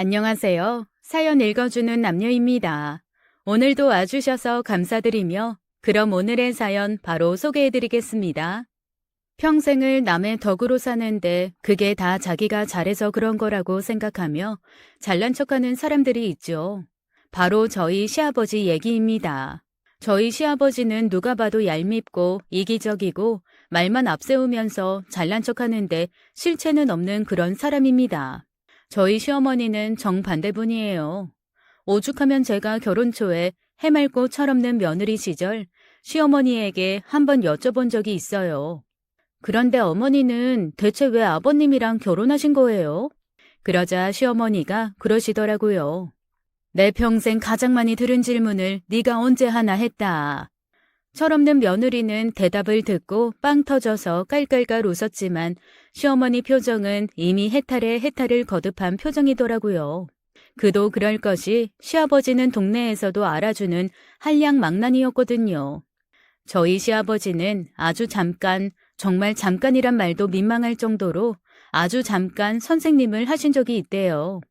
안녕하세요. 사연 읽어주는 남녀입니다. 오늘도 와주셔서 감사드리며 그럼 오늘의 사연 바로 소개해드리겠습니다. 평생을 남의 덕으로 사는데 그게 다 자기가 잘해서 그런 거라고 생각하며 잘난 척하는 사람들이 있죠. 바로 저희 시아버지 얘기입니다. 저희 시아버지는 누가 봐도 얄밉고 이기적이고 말만 앞세우면서 잘난 척하는데 실체는 없는 그런 사람입니다. 저희 시어머니는 정반대분이에요. 오죽하면 제가 결혼 초에 해맑고 철없는 며느리 시절 시어머니에게 한번 여쭤본 적이 있어요. 그런데 어머니는 대체 왜 아버님이랑 결혼하신 거예요? 그러자 시어머니가 그러시더라고요. 내 평생 가장 많이 들은 질문을 네가 언제 하나 했다. 철없는 며느리는 대답을 듣고 빵 터져서 깔깔깔 웃었지만 시어머니 표정은 이미 해탈에 해탈을 거듭한 표정이더라고요. 그도 그럴 것이 시아버지는 동네에서도 알아주는 한량망난이었거든요. 저희 시아버지는 아주 잠깐, 정말 잠깐이란 말도 민망할 정도로 아주 잠깐 선생님을 하신 적이 있대요.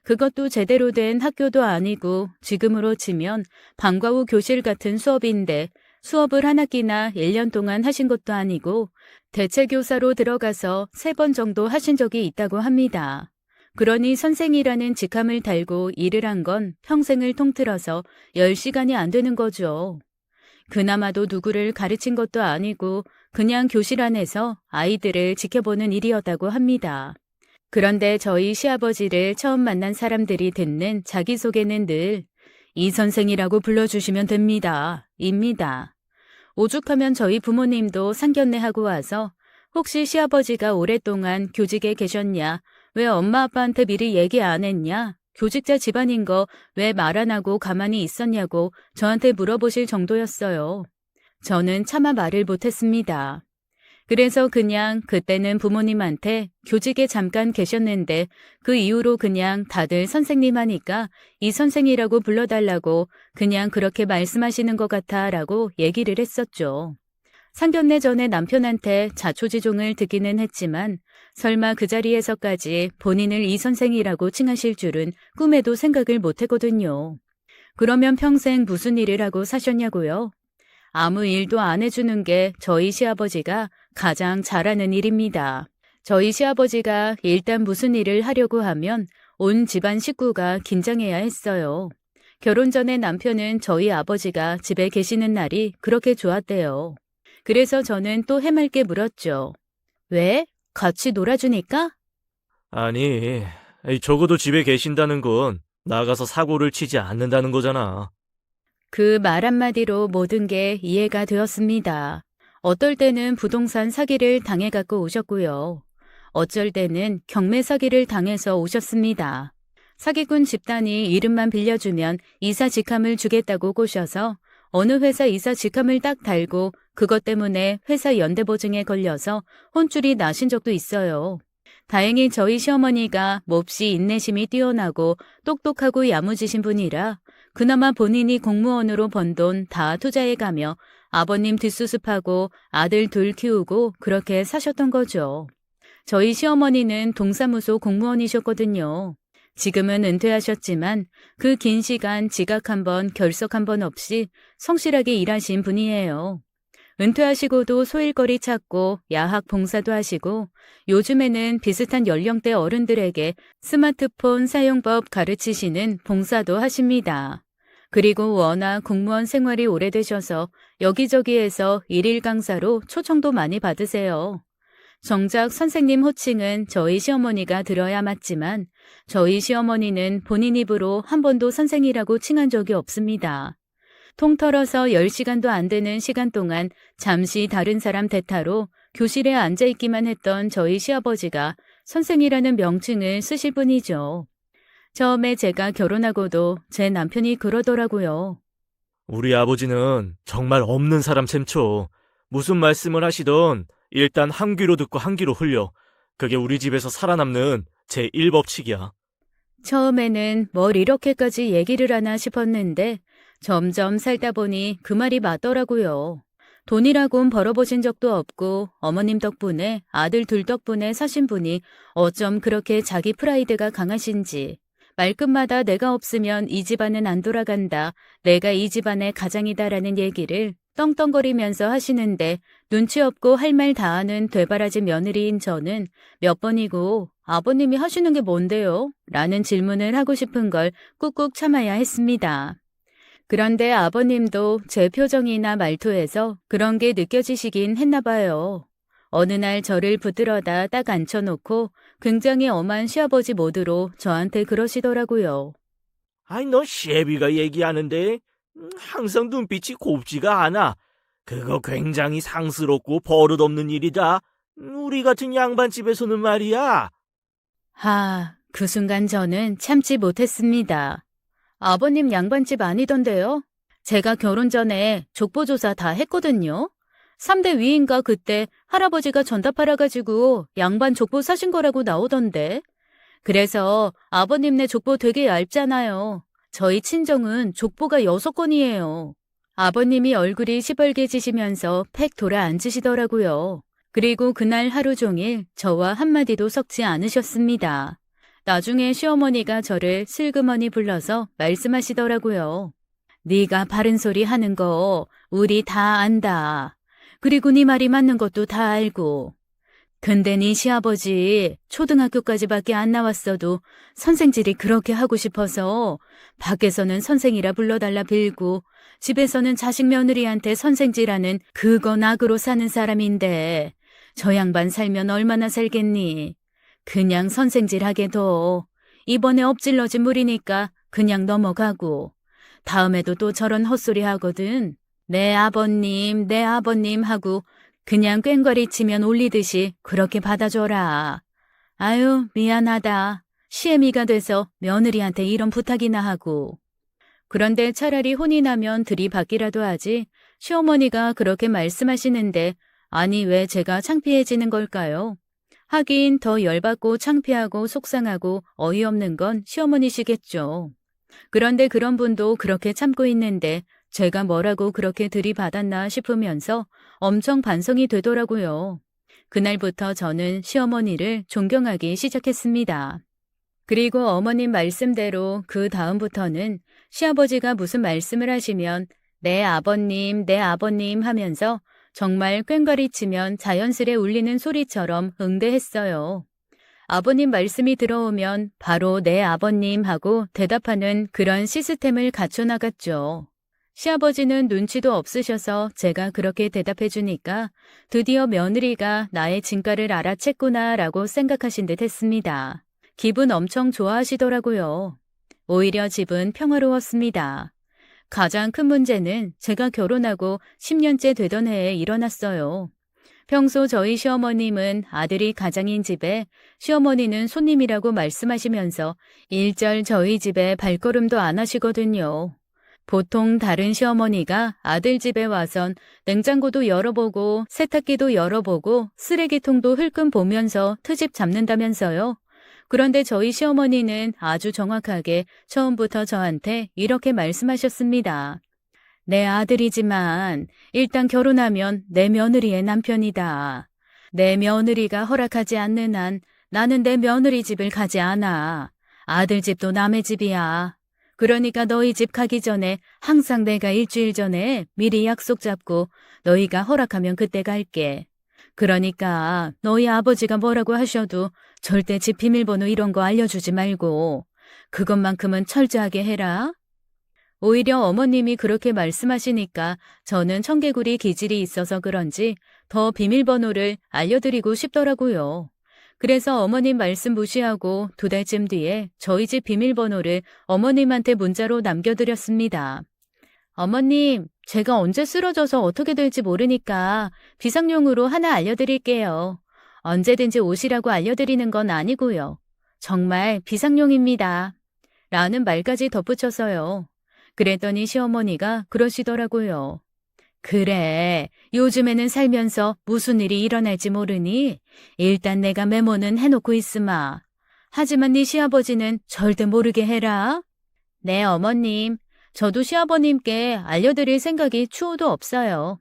그것도 제대로 된 학교도 아니고 지금으로 치면 방과 후 교실 같은 수업인데 수업을 한 학기나 1년 동안 하신 것도 아니고 대체교사로 들어가서 3번 정도 하신 적이 있다고 합니다. 그러니 선생이라는 직함을 달고 일을 한 건 평생을 통틀어서 10시간이 안 되는 거죠. 그나마도 누구를 가르친 것도 아니고 그냥 교실 안에서 아이들을 지켜보는 일이었다고 합니다. 그런데 저희 시아버지를 처음 만난 사람들이 듣는 자기소개는 늘 이 선생이라고 불러주시면 됩니다. 입니다. 오죽하면 저희 부모님도 상견례 하고 와서 혹시 시아버지가 오랫동안 교직에 계셨냐? 왜 엄마 아빠한테 미리 얘기 안 했냐? 교직자 집안인 거 왜 말 안 하고 가만히 있었냐고 저한테 물어보실 정도였어요. 저는 차마 말을 못했습니다. 그래서 그냥 그때는 부모님한테 교직에 잠깐 계셨는데 그 이후로 그냥 다들 선생님 하니까 이 선생이라고 불러달라고 그냥 그렇게 말씀하시는 것 같아 라고 얘기를 했었죠. 상견례 전에 남편한테 자초지종을 듣기는 했지만 설마 그 자리에서까지 본인을 이 선생이라고 칭하실 줄은 꿈에도 생각을 못했거든요. 그러면 평생 무슨 일을 하고 사셨냐고요? 아무 일도 안 해주는 게 저희 시아버지가 가장 잘하는 일입니다. 저희 시아버지가 일단 무슨 일을 하려고 하면 온 집안 식구가 긴장해야 했어요. 결혼 전에 남편은 저희 아버지가 집에 계시는 날이 그렇게 좋았대요. 그래서 저는 또 해맑게 물었죠. 왜? 같이 놀아주니까? 아니, 적어도 집에 계신다는 건 나가서 사고를 치지 않는다는 거잖아. 그 말 한마디로 모든 게 이해가 되었습니다. 어떨 때는 부동산 사기를 당해갖고 오셨고요. 어쩔 때는 경매 사기를 당해서 오셨습니다. 사기꾼 집단이 이름만 빌려주면 이사 직함을 주겠다고 꼬셔서 어느 회사 이사 직함을 딱 달고 그것 때문에 회사 연대보증에 걸려서 혼쭐이 나신 적도 있어요. 다행히 저희 시어머니가 몹시 인내심이 뛰어나고 똑똑하고 야무지신 분이라 그나마 본인이 공무원으로 번 돈 다 투자해가며 아버님 뒷수습하고 아들 둘 키우고 그렇게 사셨던 거죠. 저희 시어머니는 동사무소 공무원이셨거든요. 지금은 은퇴하셨지만 그 긴 시간 지각 한 번, 결석 한 번 없이 성실하게 일하신 분이에요. 은퇴하시고도 소일거리 찾고 야학 봉사도 하시고 요즘에는 비슷한 연령대 어른들에게 스마트폰 사용법 가르치시는 봉사도 하십니다. 그리고 워낙 공무원 생활이 오래되셔서 여기저기에서 일일 강사로 초청도 많이 받으세요. 정작 선생님 호칭은 저희 시어머니가 들어야 맞지만 저희 시어머니는 본인 입으로 한 번도 선생이라고 칭한 적이 없습니다. 통털어서 10시간도 안 되는 시간 동안 잠시 다른 사람 대타로 교실에 앉아있기만 했던 저희 시아버지가 선생이라는 명칭을 쓰실 뿐이죠. 처음에 제가 결혼하고도 제 남편이 그러더라고요. 우리 아버지는 정말 없는 사람 셈쳐. 무슨 말씀을 하시던 일단 한 귀로 듣고 한 귀로 흘려. 그게 우리 집에서 살아남는 제1법칙이야. 처음에는 뭘 이렇게까지 얘기를 하나 싶었는데 점점 살다 보니 그 말이 맞더라고요. 돈이라곤 벌어보신 적도 없고 어머님 덕분에 아들 둘 덕분에 사신 분이 어쩜 그렇게 자기 프라이드가 강하신지 말끝마다 내가 없으면 이 집안은 안 돌아간다. 내가 이 집안의 가장이다라는 얘기를 떵떵거리면서 하시는데 눈치 없고 할 말 다 하는 되바라지 며느리인 저는 몇 번이고 아버님이 하시는 게 뭔데요? 라는 질문을 하고 싶은 걸 꾹꾹 참아야 했습니다. 그런데 아버님도 제 표정이나 말투에서 그런 게 느껴지시긴 했나 봐요. 어느 날 저를 붙들어다 딱 앉혀놓고 굉장히 엄한 시아버지 모드로 저한테 그러시더라고요. 아니, 너 시애비가 얘기하는데 항상 눈빛이 곱지가 않아. 그거 굉장히 상스럽고 버릇없는 일이다. 우리 같은 양반집에서는 말이야. 그 순간 저는 참지 못했습니다. 아버님 양반집 아니던데요? 제가 결혼 전에 족보조사 다 했거든요. 3대 위인가 그때 할아버지가 전답하라가지고 양반 족보 사신 거라고 나오던데. 그래서 아버님네 족보 되게 얇잖아요. 저희 친정은 족보가 6건이에요. 아버님이 얼굴이 시뻘개지시면서 팩 돌아 앉으시더라고요. 그리고 그날 하루 종일 저와 한마디도 섞지 않으셨습니다. 나중에 시어머니가 저를 슬그머니 불러서 말씀하시더라고요. 네가 바른 소리 하는 거 우리 다 안다. 그리고 네 말이 맞는 것도 다 알고. 근데 네 시아버지 초등학교까지밖에 안 나왔어도 선생질이 그렇게 하고 싶어서 밖에서는 선생이라 불러달라 빌고 집에서는 자식 며느리한테 선생질하는 그거 낙으로 사는 사람인데 저 양반 살면 얼마나 살겠니? 그냥 선생질하게 둬. 이번에 엎질러진 물이니까 그냥 넘어가고 다음에도 또 저런 헛소리 하거든. 내 아버님 하고 그냥 꽹과리 치면 올리듯이 그렇게 받아줘라. 아유, 미안하다. 시애미가 돼서 며느리한테 이런 부탁이나 하고. 그런데 차라리 혼이 나면 들이받기라도 하지. 시어머니가 그렇게 말씀하시는데 아니 왜 제가 창피해지는 걸까요? 하긴 더 열받고 창피하고 속상하고 어이없는 건 시어머니시겠죠. 그런데 그런 분도 그렇게 참고 있는데 제가 뭐라고 그렇게 들이받았나 싶으면서 엄청 반성이 되더라고요. 그날부터 저는 시어머니를 존경하기 시작했습니다. 그리고 어머님 말씀대로 그 다음부터는 시아버지가 무슨 말씀을 하시면 내 아버님 하면서 정말 꽹과리 치면 자연스레 울리는 소리처럼 응대했어요. 아버님 말씀이 들어오면 바로 내 아버님 하고 대답하는 그런 시스템을 갖춰나갔죠. 시아버지는 눈치도 없으셔서 제가 그렇게 대답해 주니까 드디어 며느리가 나의 진가를 알아챘구나 라고 생각하신 듯 했습니다. 기분 엄청 좋아하시더라고요. 오히려 집은 평화로웠습니다. 가장 큰 문제는 제가 결혼하고 10년째 되던 해에 일어났어요. 평소 저희 시어머님은 아들이 가장인 집에 시어머니는 손님이라고 말씀하시면서 일절 저희 집에 발걸음도 안 하시거든요. 보통 다른 시어머니가 아들 집에 와선 냉장고도 열어보고 세탁기도 열어보고 쓰레기통도 흘끔 보면서 트집 잡는다면서요. 그런데 저희 시어머니는 아주 정확하게 처음부터 저한테 이렇게 말씀하셨습니다. 내 아들이지만 일단 결혼하면 내 며느리의 남편이다. 내 며느리가 허락하지 않는 한 나는 내 며느리 집을 가지 않아. 아들 집도 남의 집이야. 그러니까 너희 집 가기 전에 항상 내가 일주일 전에 미리 약속 잡고 너희가 허락하면 그때 갈게. 그러니까 너희 아버지가 뭐라고 하셔도 절대 집 비밀번호 이런 거 알려주지 말고 그것만큼은 철저하게 해라. 오히려 어머님이 그렇게 말씀하시니까 저는 청개구리 기질이 있어서 그런지 더 비밀번호를 알려드리고 싶더라고요. 그래서 어머님 말씀 무시하고 2달쯤 뒤에 저희 집 비밀번호를 어머님한테 문자로 남겨드렸습니다. 어머님, 제가 언제 쓰러져서 어떻게 될지 모르니까 비상용으로 하나 알려드릴게요. 언제든지 오시라고 알려드리는 건 아니고요. 정말 비상용입니다. 라는 말까지 덧붙여서요. 그랬더니 시어머니가 그러시더라고요. 그래, 요즘에는 살면서 무슨 일이 일어날지 모르니 일단 내가 메모는 해놓고 있으마. 하지만 네 시아버지는 절대 모르게 해라. 네, 어머님. 저도 시아버님께 알려드릴 생각이 추호도 없어요.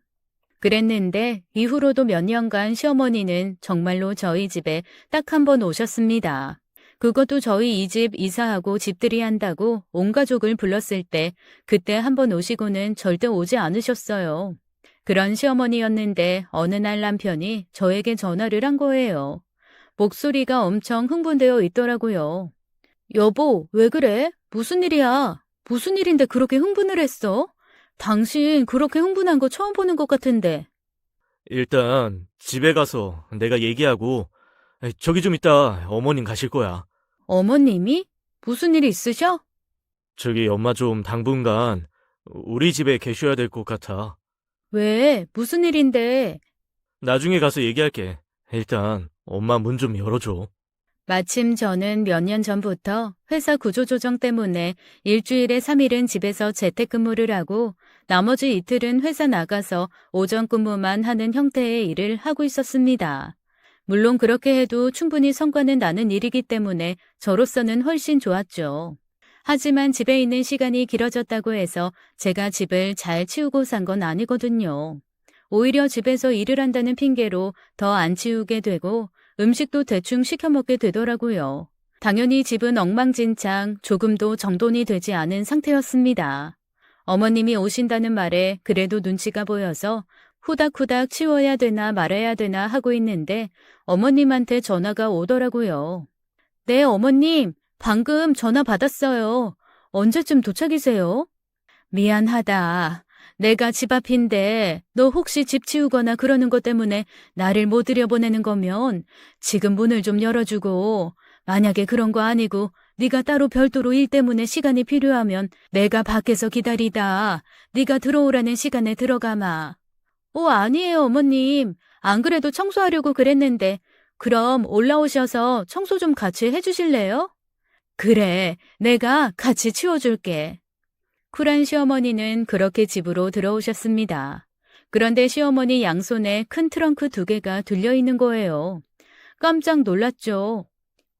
그랬는데 이후로도 몇 년간 시어머니는 정말로 저희 집에 딱 한 번 오셨습니다. 그것도 저희 이 집 이사하고 집들이 한다고 온 가족을 불렀을 때 그때 한번 오시고는 절대 오지 않으셨어요. 그런 시어머니였는데 어느 날 남편이 저에게 전화를 한 거예요. 목소리가 엄청 흥분되어 있더라고요. 여보, 왜 그래? 무슨 일이야? 무슨 일인데 그렇게 흥분을 했어? 당신 그렇게 흥분한 거 처음 보는 것 같은데. 일단 집에 가서 내가 얘기하고 저기 좀 이따 어머님 가실 거야. 어머님이? 무슨 일 있으셔? 저기 엄마 좀 당분간 우리 집에 계셔야 될 것 같아. 왜? 무슨 일인데? 나중에 가서 얘기할게. 일단 엄마 문 좀 열어줘. 마침 저는 몇 년 전부터 회사 구조조정 때문에 일주일에 3일은 집에서 재택근무를 하고 나머지 이틀은 회사 나가서 오전 근무만 하는 형태의 일을 하고 있었습니다. 물론 그렇게 해도 충분히 성과는 나는 일이기 때문에 저로서는 훨씬 좋았죠. 하지만 집에 있는 시간이 길어졌다고 해서 제가 집을 잘 치우고 산 건 아니거든요. 오히려 집에서 일을 한다는 핑계로 더 안 치우게 되고 음식도 대충 시켜 먹게 되더라고요. 당연히 집은 엉망진창 조금도 정돈이 되지 않은 상태였습니다. 어머님이 오신다는 말에 그래도 눈치가 보여서 후닥후닥 치워야 되나 말아야 되나 하고 있는데 어머님한테 전화가 오더라고요. 네, 어머님. 방금 전화 받았어요. 언제쯤 도착이세요? 미안하다. 내가 집 앞인데 너 혹시 집 치우거나 그러는 것 때문에 나를 못 들여보내는 거면 지금 문을 좀 열어주고 만약에 그런 거 아니고 네가 따로 별도로 일 때문에 시간이 필요하면 내가 밖에서 기다리다 네가 들어오라는 시간에 들어가마. 아니에요, 어머님. 안 그래도 청소하려고 그랬는데 그럼 올라오셔서 청소 좀 같이 해주실래요? 그래, 내가 같이 치워줄게. 쿨한 시어머니는 그렇게 집으로 들어오셨습니다. 그런데 시어머니 양손에 큰 트렁크 2개가 들려있는 거예요. 깜짝 놀랐죠.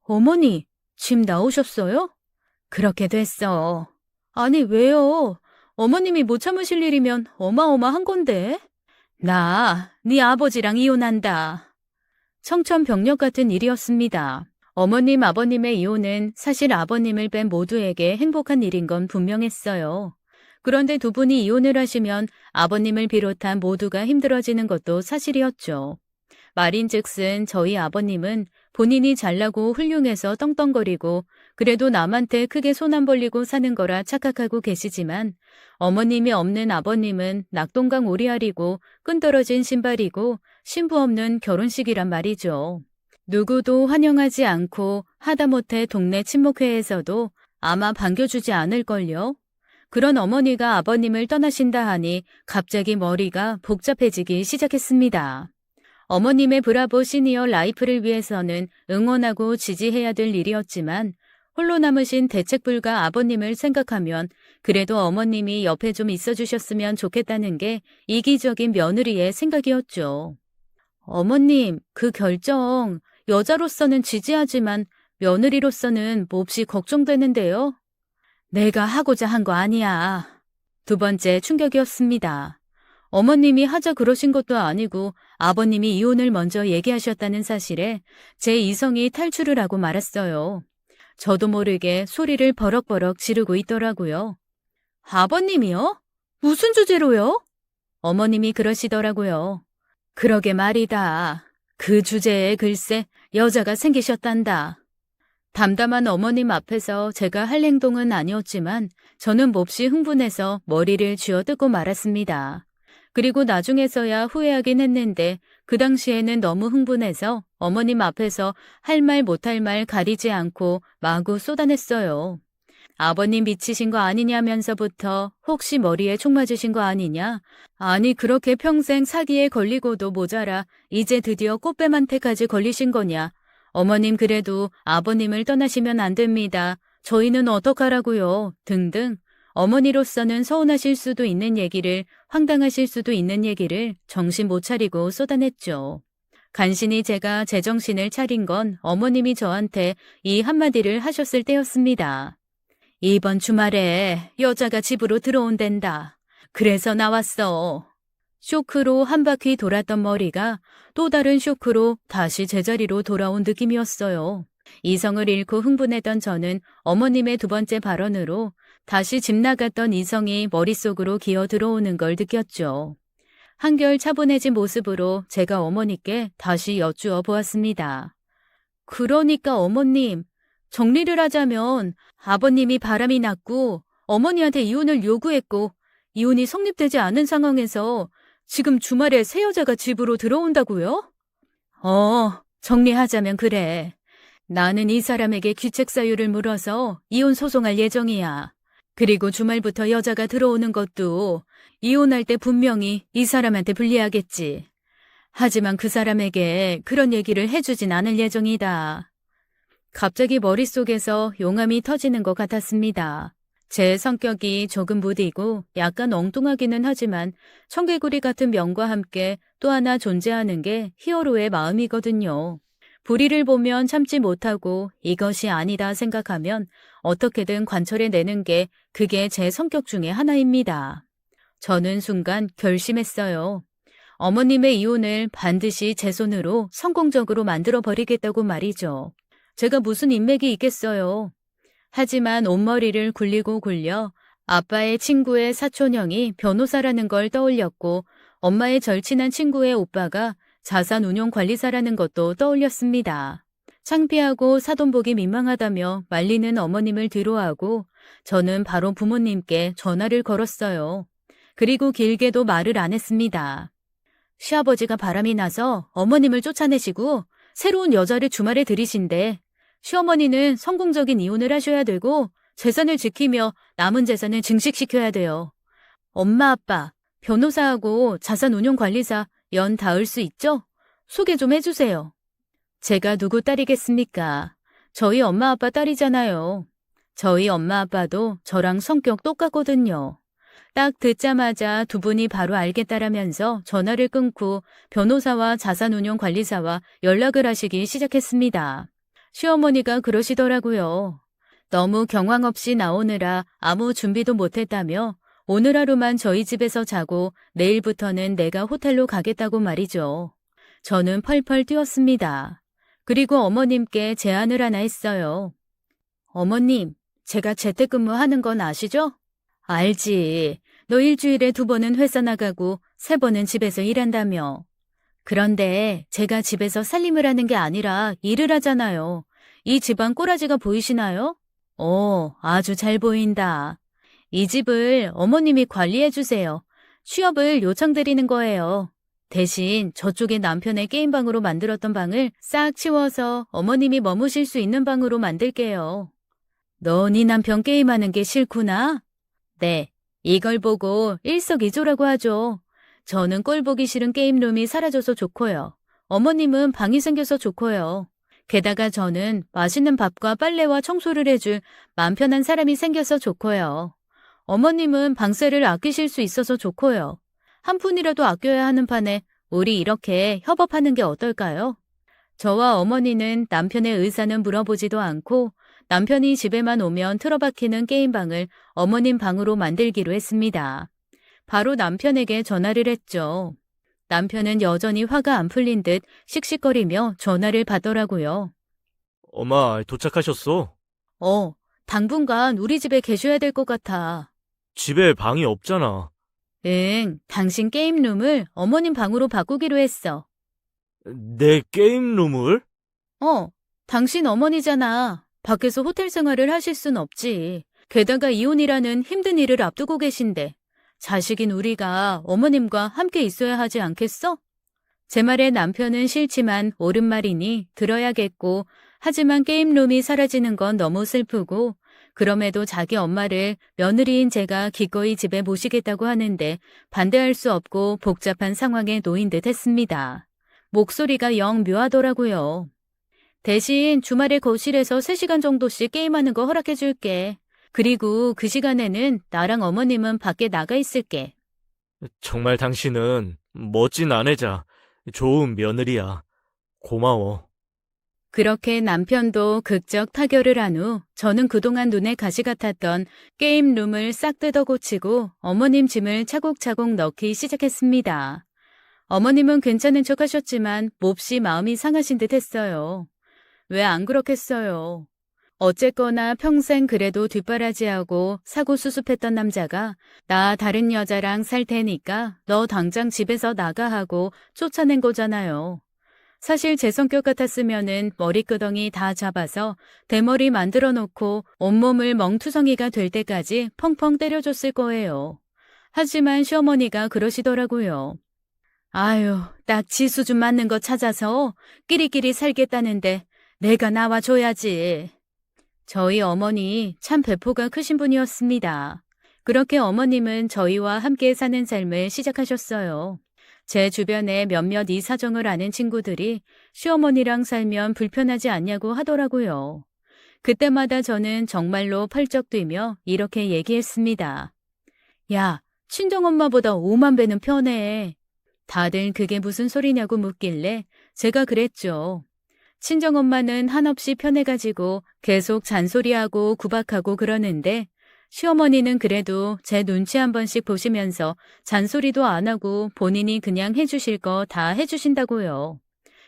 어머니, 집 나오셨어요? 그렇게 됐어. 아니, 왜요? 어머님이 못 참으실 일이면 어마어마한 건데. 네 아버지랑 이혼한다. 청천벽력 같은 일이었습니다. 어머님, 아버님의 이혼은 사실 아버님을 뺀 모두에게 행복한 일인 건 분명했어요. 그런데 두 분이 이혼을 하시면 아버님을 비롯한 모두가 힘들어지는 것도 사실이었죠. 말인즉슨 저희 아버님은 본인이 잘나고 훌륭해서 떵떵거리고 그래도 남한테 크게 손 안 벌리고 사는 거라 착각하고 계시지만 어머님이 없는 아버님은 낙동강 오리알이고 끈떨어진 신발이고 신부 없는 결혼식이란 말이죠. 누구도 환영하지 않고 하다못해 동네 친목회에서도 아마 반겨주지 않을걸요. 그런 어머니가 아버님을 떠나신다 하니 갑자기 머리가 복잡해지기 시작했습니다. 어머님의 브라보 시니어 라이프를 위해서는 응원하고 지지해야 될 일이었지만 홀로 남으신 대책불가 아버님을 생각하면 그래도 어머님이 옆에 좀 있어주셨으면 좋겠다는 게 이기적인 며느리의 생각이었죠. 어머님, 그 결정 여자로서는 지지하지만 며느리로서는 몹시 걱정되는데요. 내가 하고자 한 거 아니야. 2번째 충격이었습니다. 어머님이 하자 그러신 것도 아니고 아버님이 이혼을 먼저 얘기하셨다는 사실에 제 이성이 탈출을 하고 말았어요. 저도 모르게 소리를 버럭버럭 지르고 있더라고요. 아버님이요? 무슨 주제로요? 어머님이 그러시더라고요. 그러게 말이다. 그 주제에 글쎄 여자가 생기셨단다. 담담한 어머님 앞에서 제가 할 행동은 아니었지만 저는 몹시 흥분해서 머리를 쥐어뜯고 말았습니다. 그리고 나중에서야 후회하긴 했는데 그 당시에는 너무 흥분해서 어머님 앞에서 할 말 못할 말 가리지 않고 마구 쏟아냈어요. 아버님 미치신 거 아니냐면서부터 혹시 머리에 총 맞으신 거 아니냐? 아니 그렇게 평생 사기에 걸리고도 모자라 이제 드디어 꽃뱀한테까지 걸리신 거냐? 어머님 그래도 아버님을 떠나시면 안 됩니다. 저희는 어떡하라고요? 등등 어머니로서는 서운하실 수도 있는 얘기를 황당하실 수도 있는 얘기를 정신 못 차리고 쏟아냈죠. 간신히 제가 제정신을 차린 건 어머님이 저한테 이 한마디를 하셨을 때였습니다. 이번 주말에 여자가 집으로 들어온댄다. 그래서 나왔어. 쇼크로 한 바퀴 돌았던 머리가 또 다른 쇼크로 다시 제자리로 돌아온 느낌이었어요. 이성을 잃고 흥분했던 저는 어머님의 두 번째 발언으로 다시 집 나갔던 이성이 머릿속으로 기어 들어오는 걸 느꼈죠. 한결 차분해진 모습으로 제가 어머니께 다시 여쭈어 보았습니다. 그러니까 어머님, 정리를 하자면 아버님이 바람이 났고 어머니한테 이혼을 요구했고 이혼이 성립되지 않은 상황에서 지금 주말에 새 여자가 집으로 들어온다고요? 정리하자면 그래. 나는 이 사람에게 귀책 사유를 물어서 이혼 소송할 예정이야. 그리고 주말부터 여자가 들어오는 것도 이혼할 때 분명히 이 사람한테 불리하겠지. 하지만 그 사람에게 그런 얘기를 해주진 않을 예정이다. 갑자기 머릿속에서 용암이 터지는 것 같았습니다. 제 성격이 조금 무디고 약간 엉뚱하기는 하지만 청개구리 같은 면과 함께 또 하나 존재하는 게 히어로의 마음이거든요. 불의를 보면 참지 못하고 이것이 아니다 생각하면 어떻게든 관철해내는 게 그게 제 성격 중에 하나입니다. 저는 순간 결심했어요. 어머님의 이혼을 반드시 제 손으로 성공적으로 만들어버리겠다고 말이죠. 제가 무슨 인맥이 있겠어요. 하지만 온머리를 굴리고 굴려 아빠의 친구의 사촌형이 변호사라는 걸 떠올렸고 엄마의 절친한 친구의 오빠가 자산운용관리사라는 것도 떠올렸습니다. 창피하고 사돈보기 민망하다며 말리는 어머님을 뒤로하고 저는 바로 부모님께 전화를 걸었어요. 그리고 길게도 말을 안 했습니다. 시아버지가 바람이 나서 어머님을 쫓아내시고 새로운 여자를 주말에 들이신대. 시어머니는 성공적인 이혼을 하셔야 되고 재산을 지키며 남은 재산을 증식시켜야 돼요. 엄마 아빠, 변호사하고 자산운용관리사 연 닿을 수 있죠? 소개 좀 해주세요. 제가 누구 딸이겠습니까? 저희 엄마 아빠 딸이잖아요. 저희 엄마 아빠도 저랑 성격 똑같거든요. 딱 듣자마자 두 분이 바로 알겠다라면서 전화를 끊고 변호사와 자산운용관리사와 연락을 하시기 시작했습니다. 시어머니가 그러시더라고요. 너무 경황 없이 나오느라 아무 준비도 못했다며 오늘 하루만 저희 집에서 자고 내일부터는 내가 호텔로 가겠다고 말이죠. 저는 펄펄 뛰었습니다. 그리고 어머님께 제안을 하나 했어요. 어머님, 제가 재택근무하는 건 아시죠? 알지. 너 일주일에 2번은 회사 나가고 3번은 집에서 일한다며. 그런데 제가 집에서 살림을 하는 게 아니라 일을 하잖아요. 이 집안 꼬라지가 보이시나요? 아주 잘 보인다. 이 집을 어머님이 관리해 주세요. 취업을 요청드리는 거예요. 대신 저쪽에 남편의 게임방으로 만들었던 방을 싹 치워서 어머님이 머무실 수 있는 방으로 만들게요. 너 네 남편 게임하는 게 싫구나? 네, 이걸 보고 일석이조라고 하죠. 저는 꼴 보기 싫은 게임룸이 사라져서 좋고요. 어머님은 방이 생겨서 좋고요. 게다가 저는 맛있는 밥과 빨래와 청소를 해줄 맘 편한 사람이 생겨서 좋고요. 어머님은 방세를 아끼실 수 있어서 좋고요. 한 푼이라도 아껴야 하는 판에 우리 이렇게 협업하는 게 어떨까요? 저와 어머니는 남편의 의사는 물어보지도 않고 남편이 집에만 오면 틀어박히는 게임방을 어머님 방으로 만들기로 했습니다. 바로 남편에게 전화를 했죠. 남편은 여전히 화가 안 풀린 듯 씩씩거리며 전화를 받더라고요. 엄마, 도착하셨어? 당분간 우리 집에 계셔야 될 것 같아. 집에 방이 없잖아. 응, 당신 게임룸을 어머님 방으로 바꾸기로 했어. 내 게임룸을? 당신 어머니잖아. 밖에서 호텔 생활을 하실 순 없지. 게다가 이혼이라는 힘든 일을 앞두고 계신데 자식인 우리가 어머님과 함께 있어야 하지 않겠어? 제 말에 남편은 싫지만 옳은 말이니 들어야겠고 하지만 게임룸이 사라지는 건 너무 슬프고 그럼에도 자기 엄마를 며느리인 제가 기꺼이 집에 모시겠다고 하는데 반대할 수 없고 복잡한 상황에 놓인 듯 했습니다. 목소리가 영 묘하더라고요. 대신 주말에 거실에서 3시간 정도씩 게임하는 거 허락해 줄게. 그리고 그 시간에는 나랑 어머님은 밖에 나가 있을게. 정말 당신은 멋진 아내자, 좋은 며느리야. 고마워. 그렇게 남편도 극적 타결을 한 후 저는 그동안 눈에 가시 같았던 게임룸을 싹 뜯어 고치고 어머님 짐을 차곡차곡 넣기 시작했습니다. 어머님은 괜찮은 척 하셨지만 몹시 마음이 상하신 듯 했어요. 왜 안 그렇겠어요. 어쨌거나 평생 그래도 뒷바라지하고 사고 수습했던 남자가 나 다른 여자랑 살 테니까 너 당장 집에서 나가 하고 쫓아낸 거잖아요. 사실 제 성격 같았으면은 머리끄덩이 다 잡아서 대머리 만들어 놓고 온몸을 멍투성이가 될 때까지 펑펑 때려줬을 거예요. 하지만 시어머니가 그러시더라고요. 아유, 딱지 수준 맞는 거 찾아서 끼리끼리 살겠다는데 내가 나와줘야지. 저희 어머니 참 배포가 크신 분이었습니다. 그렇게 어머님은 저희와 함께 사는 삶을 시작하셨어요. 제 주변에 몇몇 이 사정을 아는 친구들이 시어머니랑 살면 불편하지 않냐고 하더라고요. 그때마다 저는 정말로 펄쩍 뛰며 이렇게 얘기했습니다. 야, 친정엄마보다 5만 배는 편해. 다들 그게 무슨 소리냐고 묻길래 제가 그랬죠. 친정엄마는 한없이 편해가지고 계속 잔소리하고 구박하고 그러는데 시어머니는 그래도 제 눈치 한 번씩 보시면서 잔소리도 안 하고 본인이 그냥 해주실 거 다 해주신다고요.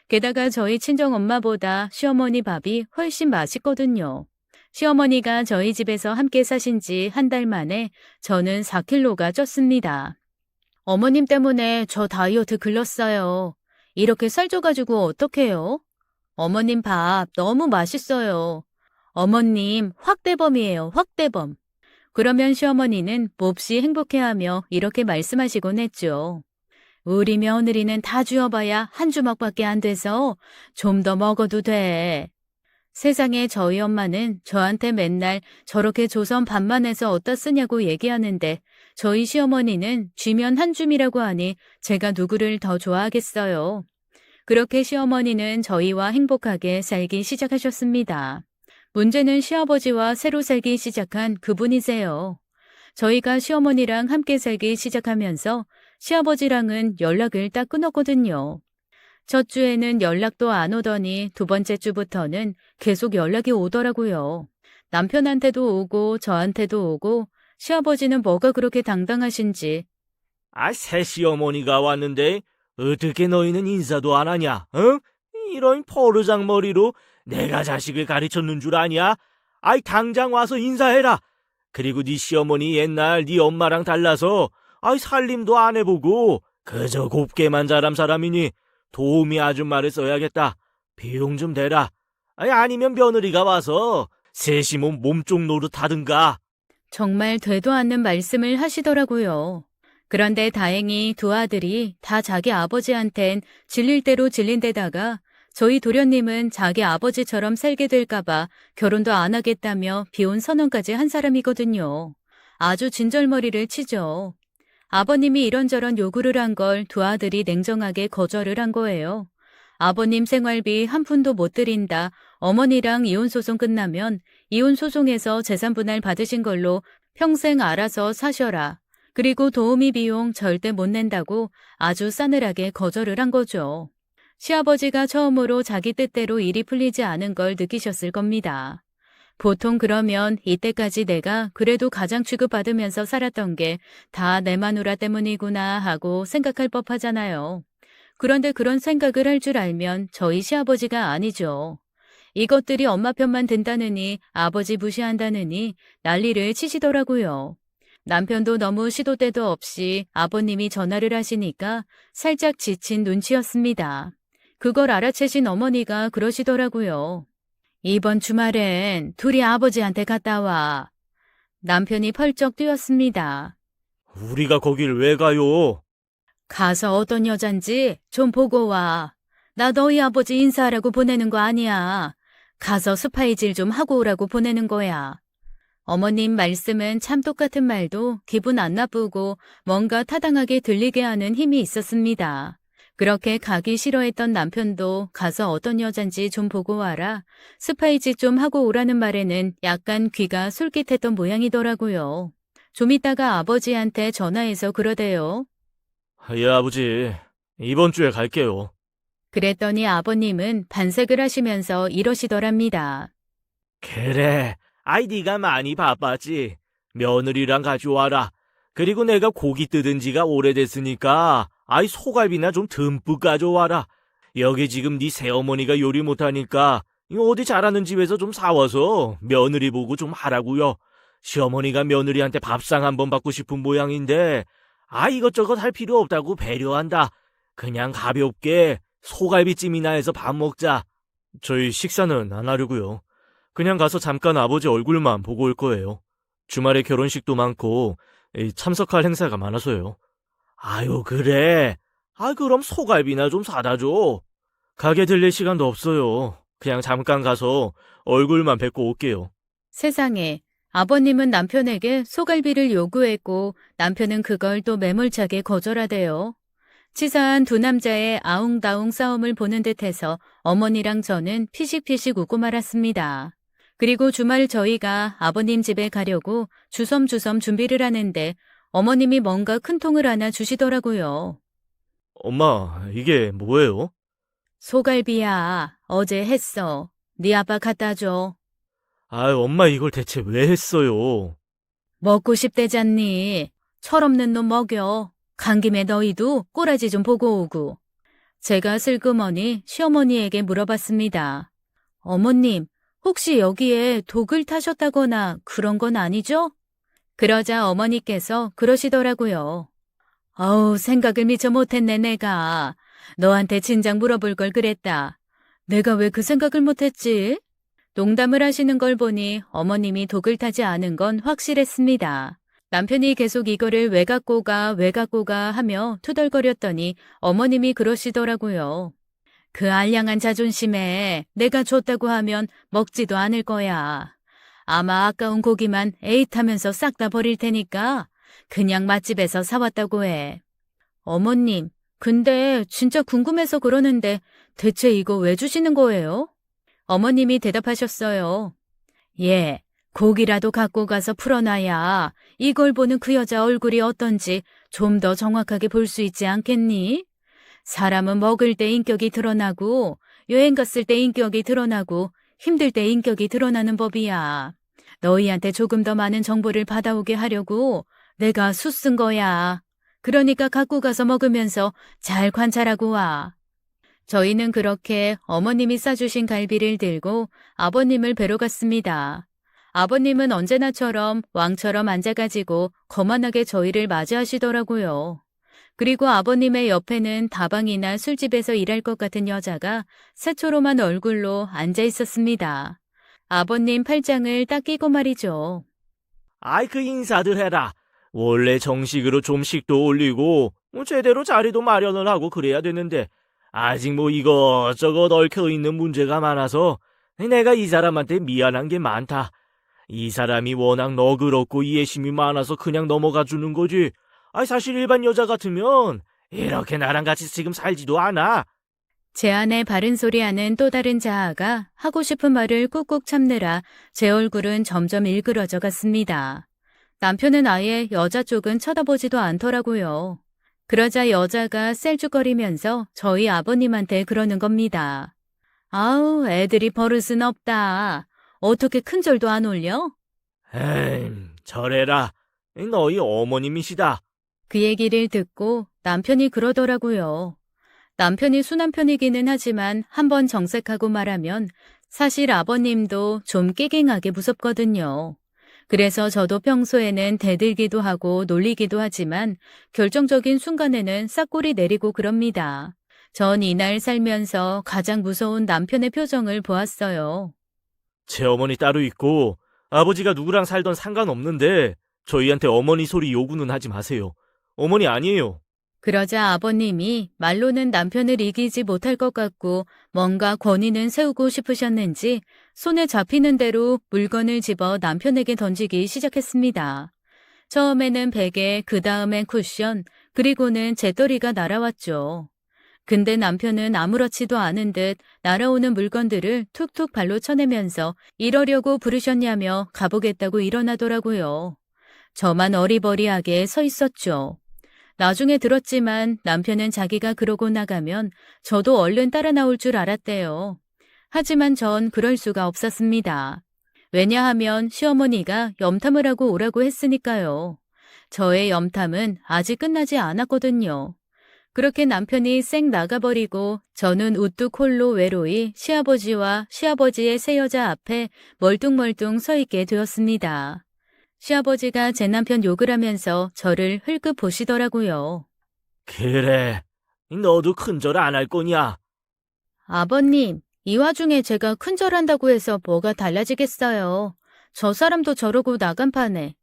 게다가 저희 친정엄마보다 시어머니 밥이 훨씬 맛있거든요. 시어머니가 저희 집에서 함께 사신 지 한 달 만에 저는 4kg가 쪘습니다. 어머님 때문에 저 다이어트 글렀어요. 이렇게 살 쪄가지고 어떡해요? 어머님 밥 너무 맛있어요. 어머님 확대범이에요, 확대범. 그러면 시어머니는 몹시 행복해하며 이렇게 말씀하시곤 했죠. 우리 며느리는 다 쥐어봐야 한 주먹밖에 안 돼서 좀 더 먹어도 돼. 세상에 저희 엄마는 저한테 맨날 저렇게 조선 밥만 해서 어디다 쓰냐고 얘기하는데 저희 시어머니는 쥐면 한 줌이라고 하니 제가 누구를 더 좋아하겠어요. 그렇게 시어머니는 저희와 행복하게 살기 시작하셨습니다. 문제는 시아버지와 새로 살기 시작한 그분이세요. 저희가 시어머니랑 함께 살기 시작하면서 시아버지랑은 연락을 딱 끊었거든요. 첫 주에는 연락도 안 오더니 두 번째 주부터는 계속 연락이 오더라고요. 남편한테도 오고 저한테도 오고 시아버지는 뭐가 그렇게 당당하신지. 새 시어머니가 왔는데 어떻게 너희는 인사도 안 하냐? 이런 포르장 머리로 내가 자식을 가르쳤는 줄 아냐? 당장 와서 인사해라. 그리고 네 시어머니 옛날 네 엄마랑 달라서 살림도 안 해보고 그저 곱게만 자란 사람이니 도우미 아줌마를 써야겠다. 비용 좀 대라. 아니면 며느리가 와서 셋이 몸쪽 노릇 하든가. 정말 되도 않는 말씀을 하시더라고요. 그런데 다행히 두 아들이 다 자기 아버지한텐 질릴 대로 질린 데다가 저희 도련님은 자기 아버지처럼 살게 될까봐 결혼도 안 하겠다며 비혼 선언까지 한 사람이거든요. 아주 진절머리를 치죠. 아버님이 이런저런 요구를 한 걸 두 아들이 냉정하게 거절을 한 거예요. 아버님 생활비 한 푼도 못 드린다. 어머니랑 이혼소송 끝나면 이혼소송에서 재산분할 받으신 걸로 평생 알아서 사셔라. 그리고 도우미 비용 절대 못 낸다고 아주 싸늘하게 거절을 한 거죠. 시아버지가 처음으로 자기 뜻대로 일이 풀리지 않은 걸 느끼셨을 겁니다. 보통 그러면 이때까지 내가 그래도 가장 취급받으면서 살았던 게 다 내 마누라 때문이구나 하고 생각할 법하잖아요. 그런데 그런 생각을 할 줄 알면 저희 시아버지가 아니죠. 이것들이 엄마 편만 든다느니 아버지 무시한다느니 난리를 치시더라고요. 남편도 너무 시도 때도 없이 아버님이 전화를 하시니까 살짝 지친 눈치였습니다. 그걸 알아채신 어머니가 그러시더라고요. 이번 주말엔 둘이 아버지한테 갔다 와. 남편이 펄쩍 뛰었습니다. 우리가 거길 왜 가요? 가서 어떤 여잔지 좀 보고 와. 나 너희 아버지 인사하라고 보내는 거 아니야. 가서 스파이질 좀 하고 오라고 보내는 거야. 어머님 말씀은 참 똑같은 말도 기분 안 나쁘고 뭔가 타당하게 들리게 하는 힘이 있었습니다. 그렇게 가기 싫어했던 남편도 가서 어떤 여잔지 좀 보고 와라. 스파이질 좀 하고 오라는 말에는 약간 귀가 솔깃했던 모양이더라고요. 좀 이따가 아버지한테 전화해서 그러대요. 예, 아버지. 이번 주에 갈게요. 그랬더니 아버님은 반색을 하시면서 이러시더랍니다. 그래. 네가 많이 바빴지. 며느리랑 가져와라. 그리고 내가 고기 뜯은 지가 오래됐으니까 소갈비나 좀 듬뿍 가져와라. 여기 지금 네 새어머니가 요리 못하니까 이거 어디 잘하는 집에서 좀 사와서 며느리 보고 좀 하라고요. 시어머니가 며느리한테 밥상 한번 받고 싶은 모양인데, 이것저것 할 필요 없다고 배려한다. 그냥 가볍게 소갈비찜이나 해서 밥 먹자. 저희 식사는 안 하려고요. 그냥 가서 잠깐 아버지 얼굴만 보고 올 거예요. 주말에 결혼식도 많고 참석할 행사가 많아서요. 아유, 그래. 그럼 소갈비나 좀 사다 줘. 가게 들릴 시간도 없어요. 그냥 잠깐 가서 얼굴만 뵙고 올게요. 세상에, 아버님은 남편에게 소갈비를 요구했고 남편은 그걸 또 매몰차게 거절하대요. 치사한 두 남자의 아웅다웅 싸움을 보는 듯해서 어머니랑 저는 피식피식 웃고 말았습니다. 그리고 주말 저희가 아버님 집에 가려고 주섬주섬 준비를 하는데 어머님이 뭔가 큰 통을 하나 주시더라고요. 엄마, 이게 뭐예요? 소갈비야, 어제 했어. 네 아빠 갖다 줘. 엄마 이걸 대체 왜 했어요? 먹고 싶대잖니. 철없는 놈 먹여. 간 김에 너희도 꼬라지 좀 보고 오고. 제가 슬그머니 시어머니에게 물어봤습니다. 어머님, 혹시 여기에 독을 타셨다거나 그런 건 아니죠? 그러자 어머니께서 그러시더라고요. 어우, 생각을 미처 못했네, 내가. 너한테 진작 물어볼 걸 그랬다. 내가 왜 그 생각을 못했지? 농담을 하시는 걸 보니 어머님이 독을 타지 않은 건 확실했습니다. 남편이 계속 이거를 왜 갖고 가 하며 투덜거렸더니 어머님이 그러시더라고요. 그 알량한 자존심에 내가 줬다고 하면 먹지도 않을 거야. 아마 아까운 고기만 에잇하면서 싹 다 버릴 테니까 그냥 맛집에서 사왔다고 해. 어머님, 근데 진짜 궁금해서 그러는데 대체 이거 왜 주시는 거예요? 어머님이 대답하셨어요. 예, 고기라도 갖고 가서 풀어놔야 이걸 보는 그 여자 얼굴이 어떤지 좀 더 정확하게 볼 수 있지 않겠니? 사람은 먹을 때 인격이 드러나고 여행 갔을 때 인격이 드러나고 힘들 때 인격이 드러나는 법이야. 너희한테 조금 더 많은 정보를 받아오게 하려고 내가 수 쓴 거야. 그러니까 갖고 가서 먹으면서 잘 관찰하고 와. 저희는 그렇게 어머님이 싸주신 갈비를 들고 아버님을 뵈러 갔습니다. 아버님은 언제나처럼 왕처럼 앉아가지고 거만하게 저희를 맞이하시더라고요. 그리고 아버님의 옆에는 다방이나 술집에서 일할 것 같은 여자가 새초롬한 얼굴로 앉아 있었습니다. 아버님 팔짱을 딱 끼고 말이죠. 그 인사들 해라. 원래 정식으로 좀 식도 올리고 제대로 자리도 마련을 하고 그래야 되는데 아직 이것저것 얽혀있는 문제가 많아서 내가 이 사람한테 미안한 게 많다. 이 사람이 워낙 너그럽고 이해심이 많아서 그냥 넘어가 주는 거지. 사실 일반 여자 같으면 이렇게 나랑 같이 지금 살지도 않아. 제 안에 바른 소리하는 또 다른 자아가 하고 싶은 말을 꾹꾹 참느라 제 얼굴은 점점 일그러져 갔습니다. 남편은 아예 여자 쪽은 쳐다보지도 않더라고요. 그러자 여자가 셀쭉거리면서 저희 아버님한테 그러는 겁니다. 아우, 애들이 버릇은 없다. 어떻게 큰 절도 안 올려? 에이, 저래라. 너희 어머님이시다. 그 얘기를 듣고 남편이 그러더라고요. 남편이 순한 편이기는 하지만 한번 정색하고 말하면 사실 아버님도 좀 깨갱하게 무섭거든요. 그래서 저도 평소에는 대들기도 하고 놀리기도 하지만 결정적인 순간에는 싹꼬리 내리고 그럽니다. 전 이날 살면서 가장 무서운 남편의 표정을 보았어요. 제 어머니 따로 있고 아버지가 누구랑 살던 상관없는데 저희한테 어머니 소리 요구는 하지 마세요. 어머니 아니에요. 그러자 아버님이 말로는 남편을 이기지 못할 것 같고 뭔가 권위는 세우고 싶으셨는지 손에 잡히는 대로 물건을 집어 남편에게 던지기 시작했습니다. 처음에는 베개, 그 다음엔 쿠션, 그리고는 재떨이가 날아왔죠. 근데 남편은 아무렇지도 않은 듯 날아오는 물건들을 툭툭 발로 쳐내면서 이러려고 부르셨냐며 가보겠다고 일어나더라고요. 저만 어리버리하게 서 있었죠. 나중에 들었지만 남편은 자기가 그러고 나가면 저도 얼른 따라 나올 줄 알았대요. 하지만 전 그럴 수가 없었습니다. 왜냐하면 시어머니가 염탐을 하고 오라고 했으니까요. 저의 염탐은 아직 끝나지 않았거든요. 그렇게 남편이 쌩 나가버리고 저는 우뚝 홀로 외로이 시아버지와 시아버지의 새 여자 앞에 멀뚱멀뚱 서 있게 되었습니다. 시아버지가 제 남편 욕을 하면서 저를 흘끗 보시더라고요. 그래, 너도 큰절 안 할 거냐? 아버님, 이 와중에 제가 큰절한다고 해서 뭐가 달라지겠어요. 저 사람도 저러고 나간 판에.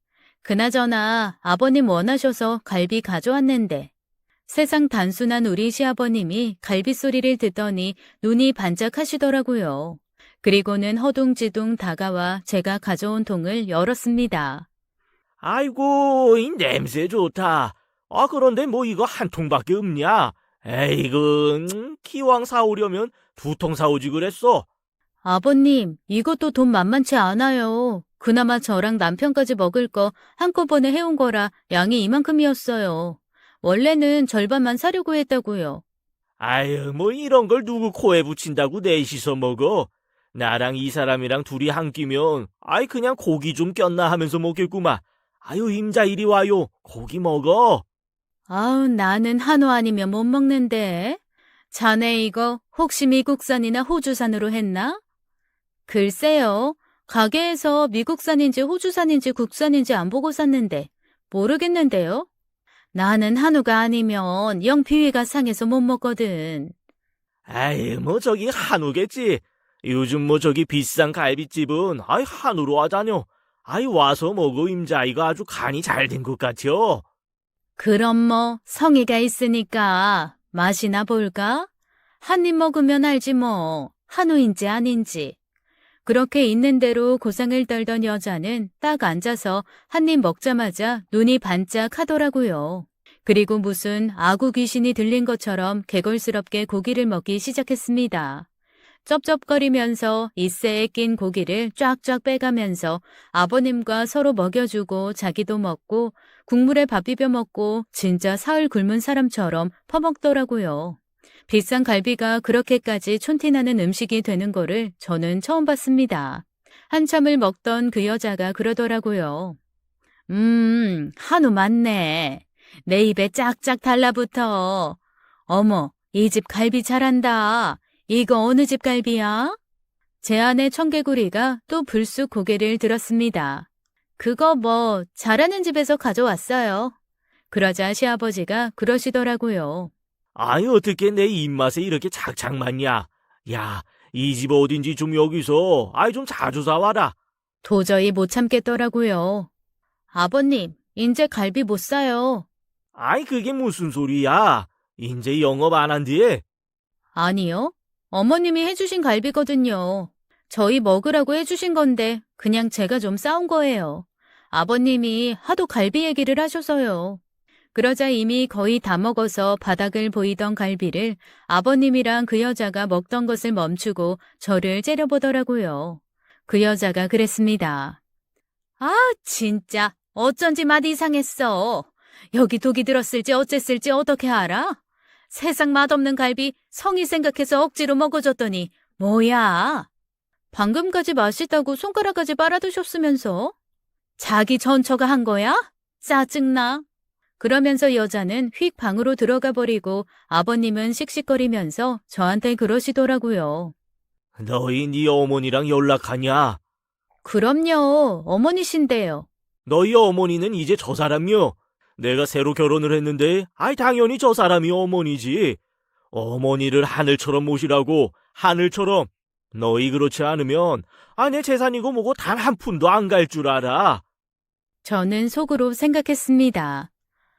그나저나 아버님 원하셔서 갈비 가져왔는데. 세상 단순한 우리 시아버님이 갈비 소리를 듣더니 눈이 반짝하시더라고요. 그리고는 허둥지둥 다가와 제가 가져온 통을 열었습니다. 아이고, 이 냄새 좋다. 그런데 뭐 이거 한 통밖에 없냐? 에이그, 기왕 사오려면 2통 사오지 그랬어. 아버님, 이것도 돈 만만치 않아요. 그나마 저랑 남편까지 먹을 거 한꺼번에 해온 거라 양이 이만큼이었어요. 원래는 절반만 사려고 했다고요. 아유, 뭐 이런 걸 누구 코에 붙인다고 넷이서 먹어. 나랑 이 사람이랑 둘이 한 끼면 그냥 고기 좀 꼈나 하면서 먹겠구만. 아유, 임자 이리 와요. 고기 먹어. 아우, 나는 한우 아니면 못 먹는데. 자네 이거 혹시 미국산이나 호주산으로 했나? 글쎄요. 가게에서 미국산인지 호주산인지 국산인지 안 보고 샀는데 모르겠는데요. 나는 한우가 아니면 영 비위가 상해서 못 먹거든. 아이, 뭐 저기 한우겠지. 요즘 뭐 저기 비싼 갈비집은 한우로 하자뇨. 와서 먹어 임자. 이거 아주 간이 잘 된 것 같죠? 그럼 뭐 성의가 있으니까 맛이나 볼까? 한 입 먹으면 알지 뭐. 한우인지 아닌지. 그렇게 있는 대로 고상을 떨던 여자는 딱 앉아서 한 입 먹자마자 눈이 반짝하더라고요. 그리고 무슨 아구 귀신이 들린 것처럼 개걸스럽게 고기를 먹기 시작했습니다. 쩝쩝거리면서 이새에 낀 고기를 쫙쫙 빼가면서 아버님과 서로 먹여주고 자기도 먹고 국물에 밥 비벼 먹고 진짜 사흘 굶은 사람처럼 퍼먹더라고요. 비싼 갈비가 그렇게까지 촌티나는 음식이 되는 거를 저는 처음 봤습니다. 한참을 먹던 그 여자가 그러더라고요. 한우 맞네. 내 입에 짝짝 달라붙어. 어머, 이 집 갈비 잘한다. 이거 어느 집 갈비야? 제 아내 청개구리가 또 불쑥 고개를 들었습니다. 그거 뭐 잘하는 집에서 가져왔어요. 그러자 시아버지가 그러시더라고요. 어떻게 내 입맛에 이렇게 착착 맞냐? 야, 이 집 어딘지 좀 여기서 좀 자주 사와라. 도저히 못 참겠더라고요. 아버님, 인제 갈비 못 사요. 그게 무슨 소리야? 이제 영업 안 한디? 아니요. 어머님이 해주신 갈비거든요. 저희 먹으라고 해주신 건데 그냥 제가 좀 싸운 거예요. 아버님이 하도 갈비 얘기를 하셔서요. 그러자 이미 거의 다 먹어서 바닥을 보이던 갈비를 아버님이랑 그 여자가 먹던 것을 멈추고 저를 째려보더라고요. 그 여자가 그랬습니다. 아, 진짜 어쩐지 맛 이상했어. 여기 독이 들었을지 어쨌을지 어떻게 알아? 세상 맛없는 갈비 성의 생각해서 억지로 먹어줬더니 뭐야? 방금까지 맛있다고 손가락까지 빨아드셨으면서? 자기 전처가 한 거야? 짜증나. 그러면서 여자는 휙 방으로 들어가 버리고 아버님은 씩씩거리면서 저한테 그러시더라고요. 너희 네 어머니랑 연락하냐? 그럼요. 어머니신데요. 너희 어머니는 이제 저 사람이요. 내가 새로 결혼을 했는데 당연히 저 사람이 어머니지. 어머니를 하늘처럼 모시라고. 하늘처럼. 너희 그렇지 않으면 내 재산이고 뭐고 단 한 푼도 안 갈 줄 알아. 저는 속으로 생각했습니다.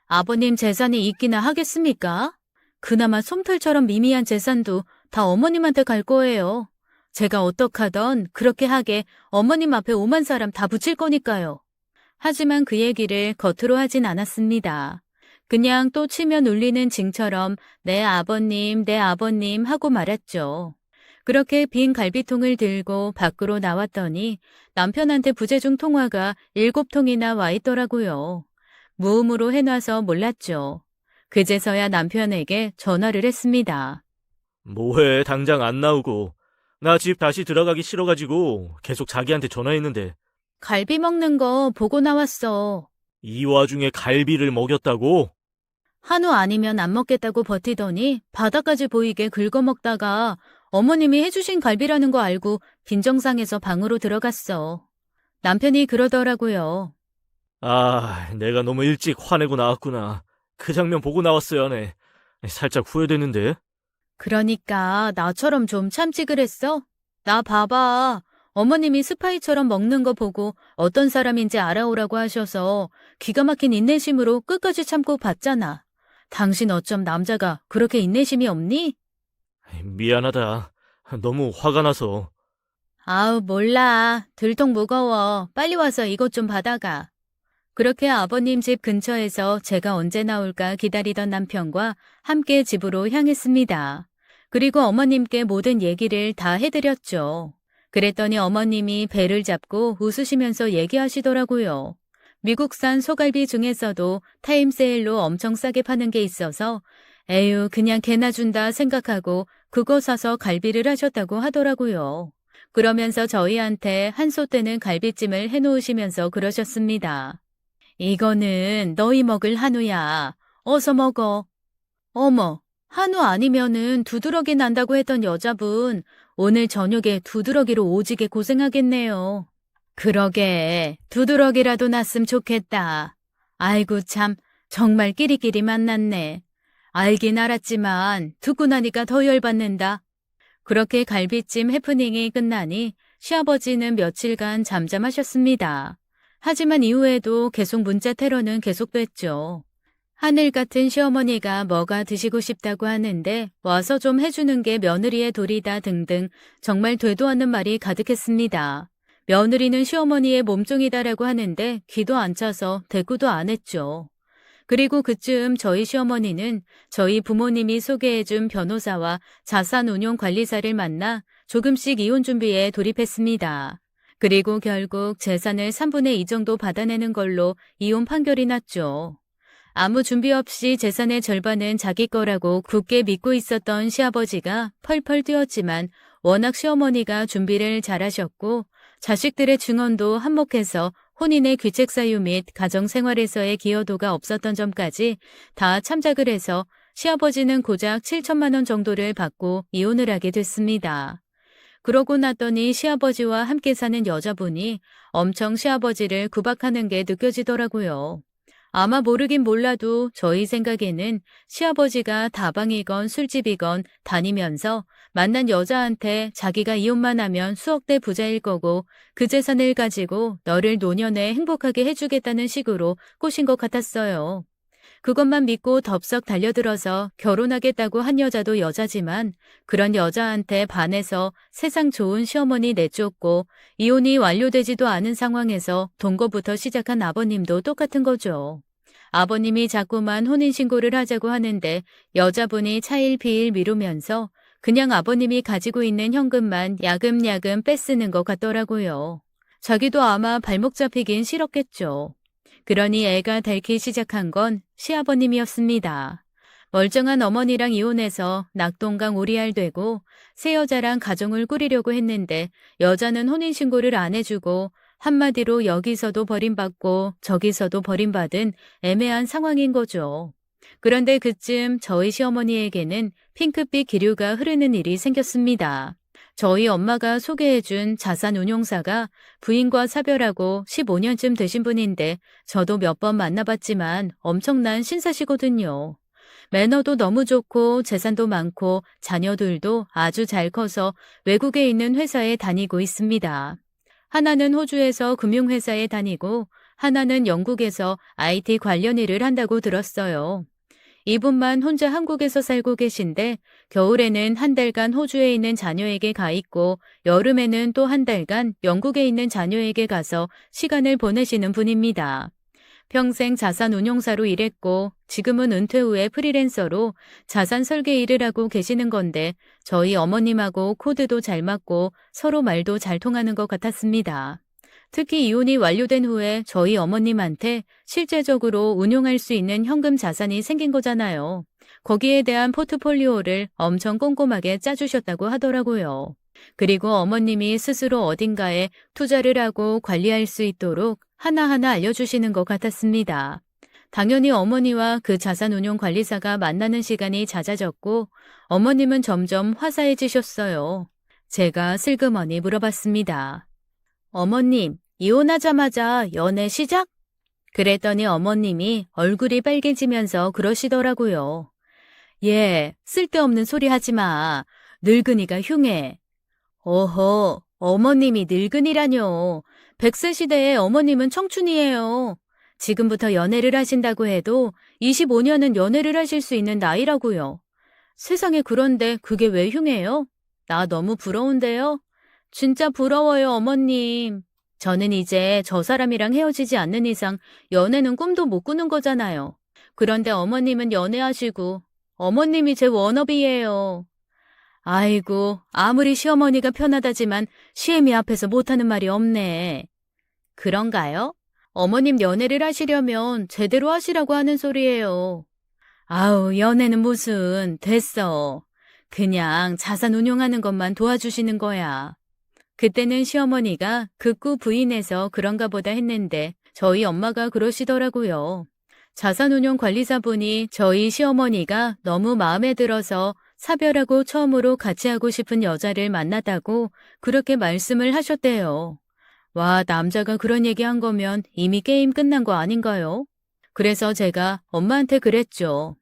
아버님 재산이 있기나 하겠습니까? 그나마 솜털처럼 미미한 재산도 다 어머님한테 갈 거예요. 제가 어떡하던 그렇게 하게 어머님 앞에 오만 사람 다 붙일 거니까요. 하지만 그 얘기를 겉으로 하진 않았습니다. 그냥 또 치면 울리는 징처럼 내 아버님 하고 말았죠. 그렇게 빈 갈비통을 들고 밖으로 나왔더니 남편한테 부재중 통화가 7통이나 와 있더라고요. 무음으로 해놔서 몰랐죠. 그제서야 남편에게 전화를 했습니다. 뭐해, 당장 안 나오고. 나 집 다시 들어가기 싫어가지고 계속 자기한테 전화했는데. 갈비 먹는 거 보고 나왔어. 이 와중에 갈비를 먹였다고? 한우 아니면 안 먹겠다고 버티더니 바닥까지 보이게 긁어먹다가 어머님이 해주신 갈비라는 거 알고 빈정상해서 방으로 들어갔어. 남편이 그러더라고요. 아, 내가 너무 일찍 화내고 나왔구나. 그 장면 보고 나왔어야 하네. 살짝 후회되는데. 그러니까 나처럼 좀 참지 그랬어? 나 봐봐. 어머님이 스파이처럼 먹는 거 보고 어떤 사람인지 알아오라고 하셔서 기가 막힌 인내심으로 끝까지 참고 봤잖아. 당신 어쩜 남자가 그렇게 인내심이 없니? 미안하다. 너무 화가 나서. 아우, 몰라. 들통 무거워. 빨리 와서 이것 좀 받아가. 그렇게 아버님 집 근처에서 제가 언제 나올까 기다리던 남편과 함께 집으로 향했습니다. 그리고 어머님께 모든 얘기를 다 해드렸죠. 그랬더니 어머님이 배를 잡고 웃으시면서 얘기하시더라고요. 미국산 소갈비 중에서도 타임세일로 엄청 싸게 파는 게 있어서 에휴, 그냥 개나 준다 생각하고 그거 사서 갈비를 하셨다고 하더라고요. 그러면서 저희한테 한솥 되는 갈비찜을 해놓으시면서 그러셨습니다. 이거는 너희 먹을 한우야. 어서 먹어. 어머, 한우 아니면은 두드러기 난다고 했던 여자분 오늘 저녁에 두드러기로 오지게 고생하겠네요. 그러게, 두드러기라도 났으면 좋겠다. 아이고 참, 정말 끼리끼리 만났네. 알긴 알았지만 듣고 나니까 더 열받는다. 그렇게 갈비찜 해프닝이 끝나니 시아버지는 며칠간 잠잠하셨습니다. 하지만 이후에도 계속 문자 테러는 계속됐죠. 하늘 같은 시어머니가 뭐가 드시고 싶다고 하는데 와서 좀 해주는 게 며느리의 도리다 등등 정말 되도 않는 말이 가득했습니다. 며느리는 시어머니의 몸종이다라고 하는데 귀도 안 차서 대꾸도 안 했죠. 그리고 그쯤 저희 시어머니는 저희 부모님이 소개해준 변호사와 자산운용관리사를 만나 조금씩 이혼 준비에 돌입했습니다. 그리고 결국 재산을 3분의 2 정도 받아내는 걸로 이혼 판결이 났죠. 아무 준비 없이 재산의 절반은 자기 거라고 굳게 믿고 있었던 시아버지가 펄펄 뛰었지만 워낙 시어머니가 준비를 잘하셨고 자식들의 증언도 한몫해서 혼인의 귀책 사유 및 가정생활에서의 기여도가 없었던 점까지 다 참작을 해서 시아버지는 고작 7천만 원 정도를 받고 이혼을 하게 됐습니다. 그러고 났더니 시아버지와 함께 사는 여자분이 엄청 시아버지를 구박하는 게 느껴지더라고요. 아마 모르긴 몰라도 저희 생각에는 시아버지가 다방이건 술집이건 다니면서 만난 여자한테 자기가 이혼만 하면 수억대 부자일 거고 그 재산을 가지고 너를 노년에 행복하게 해주겠다는 식으로 꼬신 것 같았어요. 그것만 믿고 덥석 달려들어서 결혼하겠다고 한 여자도 여자지만 그런 여자한테 반해서 세상 좋은 시어머니 내쫓고 이혼이 완료되지도 않은 상황에서 동거부터 시작한 아버님도 똑같은 거죠. 아버님이 자꾸만 혼인신고를 하자고 하는데 여자분이 차일피일 미루면서 그냥 아버님이 가지고 있는 현금만 야금야금 뺏쓰는 것 같더라고요. 자기도 아마 발목 잡히긴 싫었겠죠. 그러니 애가 닳기 시작한 건 시아버님이었습니다. 멀쩡한 어머니랑 이혼해서 낙동강 오리알 되고 새 여자랑 가정을 꾸리려고 했는데 여자는 혼인신고를 안 해주고 한마디로 여기서도 버림받고 저기서도 버림받은 애매한 상황인 거죠. 그런데 그쯤 저희 시어머니에게는 핑크빛 기류가 흐르는 일이 생겼습니다. 저희 엄마가 소개해준 자산운용사가 부인과 사별하고 15년쯤 되신 분인데 저도 몇 번 만나봤지만 엄청난 신사시거든요. 매너도 너무 좋고 재산도 많고 자녀들도 아주 잘 커서 외국에 있는 회사에 다니고 있습니다. 하나는 호주에서 금융회사에 다니고 하나는 영국에서 IT 관련 일을 한다고 들었어요. 이분만 혼자 한국에서 살고 계신데 겨울에는 한 달간 호주에 있는 자녀에게 가 있고 여름에는 또 한 달간 영국에 있는 자녀에게 가서 시간을 보내시는 분입니다. 평생 자산운용사로 일했고 지금은 은퇴 후에 프리랜서로 자산 설계 일을 하고 계시는 건데 저희 어머님하고 코드도 잘 맞고 서로 말도 잘 통하는 것 같았습니다. 특히 이혼이 완료된 후에 저희 어머님한테 실제적으로 운용할 수 있는 현금 자산이 생긴 거잖아요. 거기에 대한 포트폴리오를 엄청 꼼꼼하게 짜주셨다고 하더라고요. 그리고 어머님이 스스로 어딘가에 투자를 하고 관리할 수 있도록 하나하나 알려주시는 것 같았습니다. 당연히 어머니와 그 자산운용관리사가 만나는 시간이 잦아졌고 어머님은 점점 화사해지셨어요. 제가 슬그머니 물어봤습니다. 어머님, 이혼하자마자 연애 시작? 그랬더니 어머님이 얼굴이 빨개지면서 그러시더라고요. 예, 쓸데없는 소리 하지 마. 늙은이가 흉해. 어허, 어머님이 늙은이라뇨. 100세 시대에 어머님은 청춘이에요. 지금부터 연애를 하신다고 해도 25년은 연애를 하실 수 있는 나이라고요. 세상에 그런데 그게 왜 흉해요? 나 너무 부러운데요? 진짜 부러워요, 어머님. 저는 이제 저 사람이랑 헤어지지 않는 이상 연애는 꿈도 못 꾸는 거잖아요. 그런데 어머님은 연애하시고 어머님이 제 워너비예요. 아이고, 아무리 시어머니가 편하다지만 시애미 앞에서 못하는 말이 없네. 그런가요? 어머님 연애를 하시려면 제대로 하시라고 하는 소리예요. 아우, 연애는 무슨, 됐어. 그냥 자산 운용하는 것만 도와주시는 거야. 그때는 시어머니가 극구 부인해서 그런가 보다 했는데 저희 엄마가 그러시더라고요. 자산운용관리사분이 저희 시어머니가 너무 마음에 들어서 사별하고 처음으로 같이 하고 싶은 여자를 만났다고 그렇게 말씀을 하셨대요. 와, 남자가 그런 얘기한 거면 이미 게임 끝난 거 아닌가요? 그래서 제가 엄마한테 그랬죠.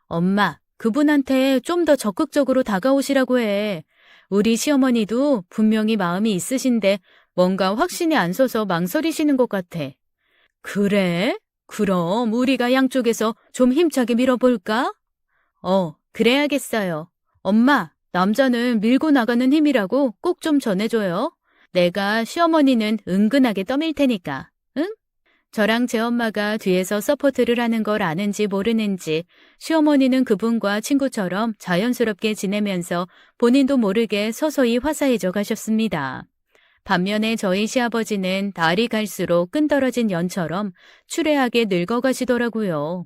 엄마, 그분한테 좀 더 적극적으로 다가오시라고 해. 우리 시어머니도 분명히 마음이 있으신데 뭔가 확신이 안 서서 망설이시는 것 같아. 그래? 그럼 우리가 양쪽에서 좀 힘차게 밀어볼까? 그래야겠어요. 엄마, 남자는 밀고 나가는 힘이라고 꼭 좀 전해줘요. 내가 시어머니는 은근하게 떠밀 테니까, 응? 저랑 제 엄마가 뒤에서 서포트를 하는 걸 아는지 모르는지 시어머니는 그분과 친구처럼 자연스럽게 지내면서 본인도 모르게 서서히 화사해져 가셨습니다. 반면에 저희 시아버지는 날이 갈수록 끈떨어진 연처럼 추레하게 늙어가시더라고요.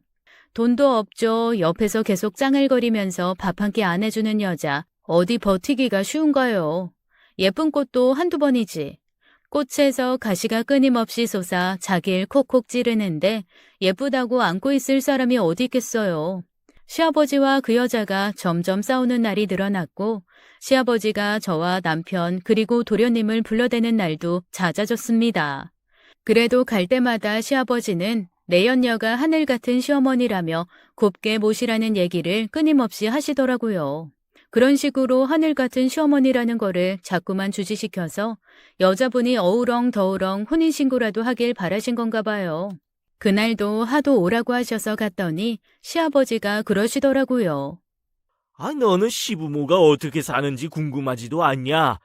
돈도 없죠. 옆에서 계속 짱얼거리면서 밥 한 끼 안 해주는 여자. 어디 버티기가 쉬운가요? 예쁜 꽃도 한두 번이지. 꽃에서 가시가 끊임없이 솟아 자기를 콕콕 찌르는데 예쁘다고 안고 있을 사람이 어디 있겠어요. 시아버지와 그 여자가 점점 싸우는 날이 늘어났고 시아버지가 저와 남편 그리고 도련님을 불러대는 날도 잦아졌습니다. 그래도 갈 때마다 시아버지는 내연녀가 하늘 같은 시어머니라며 곱게 모시라는 얘기를 끊임없이 하시더라고요. 그런 식으로 하늘 같은 시어머니라는 거를 자꾸만 주지시켜서 여자분이 어우렁더우렁 혼인신고라도 하길 바라신 건가 봐요. 그날도 하도 오라고 하셔서 갔더니 시아버지가 그러시더라고요. 아, 너는 시부모가 어떻게 사는지 궁금하지도 않냐?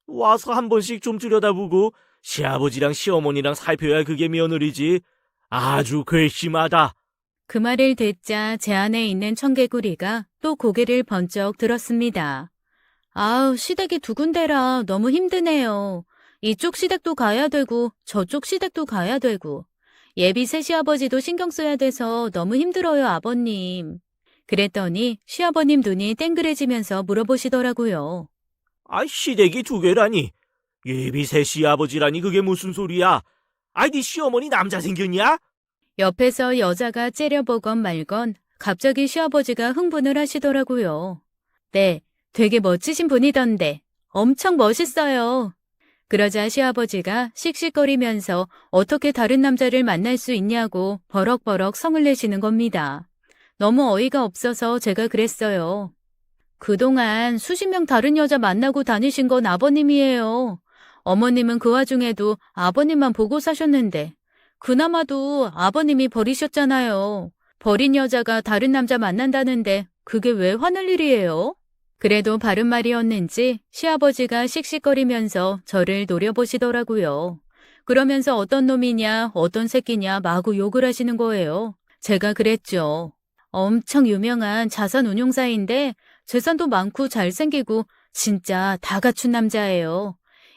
와서 한 번씩 좀 들여다보고 시아버지랑 시어머니랑 살펴야 그게 며느리지. 아주 괘씸하다. 그 말을 듣자 제 안에 있는 청개구리가 또 고개를 번쩍 들었습니다. 아우, 시댁이 두 군데라 너무 힘드네요. 이쪽 시댁도 가야 되고 저쪽 시댁도 가야 되고. 예비 새 시아버지도 신경 써야 돼서 너무 힘들어요, 아버님. 그랬더니 시아버님 눈이 땡그레지면서 물어보시더라고요. 아, 시댁이 두 개라니. 예비새 시아버지라니 그게 무슨 소리야? 아이, 네 시어머니 남자 생겼냐? 옆에서 여자가 째려보건 말건 갑자기 시아버지가 흥분을 하시더라고요. 네, 되게 멋지신 분이던데. 엄청 멋있어요. 그러자 시아버지가 씩씩거리면서 어떻게 다른 남자를 만날 수 있냐고 버럭버럭 성을 내시는 겁니다. 너무 어이가 없어서 제가 그랬어요. 그동안 수십 명 다른 여자 만나고 다니신 건 아버님이에요. 어머님은 그 와중에도 아버님만 보고 사셨는데 그나마도 아버님이 버리셨잖아요. 버린 여자가 다른 남자 만난다는데 그게 왜 화낼 일이에요? 그래도 바른 말이었는지 시아버지가 씩씩거리면서 저를 노려보시더라고요. 그러면서 어떤 놈이냐, 어떤 새끼냐 마구 욕을 하시는 거예요. 제가 그랬죠. 엄청 유명한 자산운용사인데 재산도 많고 잘생기고 진짜 다 갖춘 남자예요.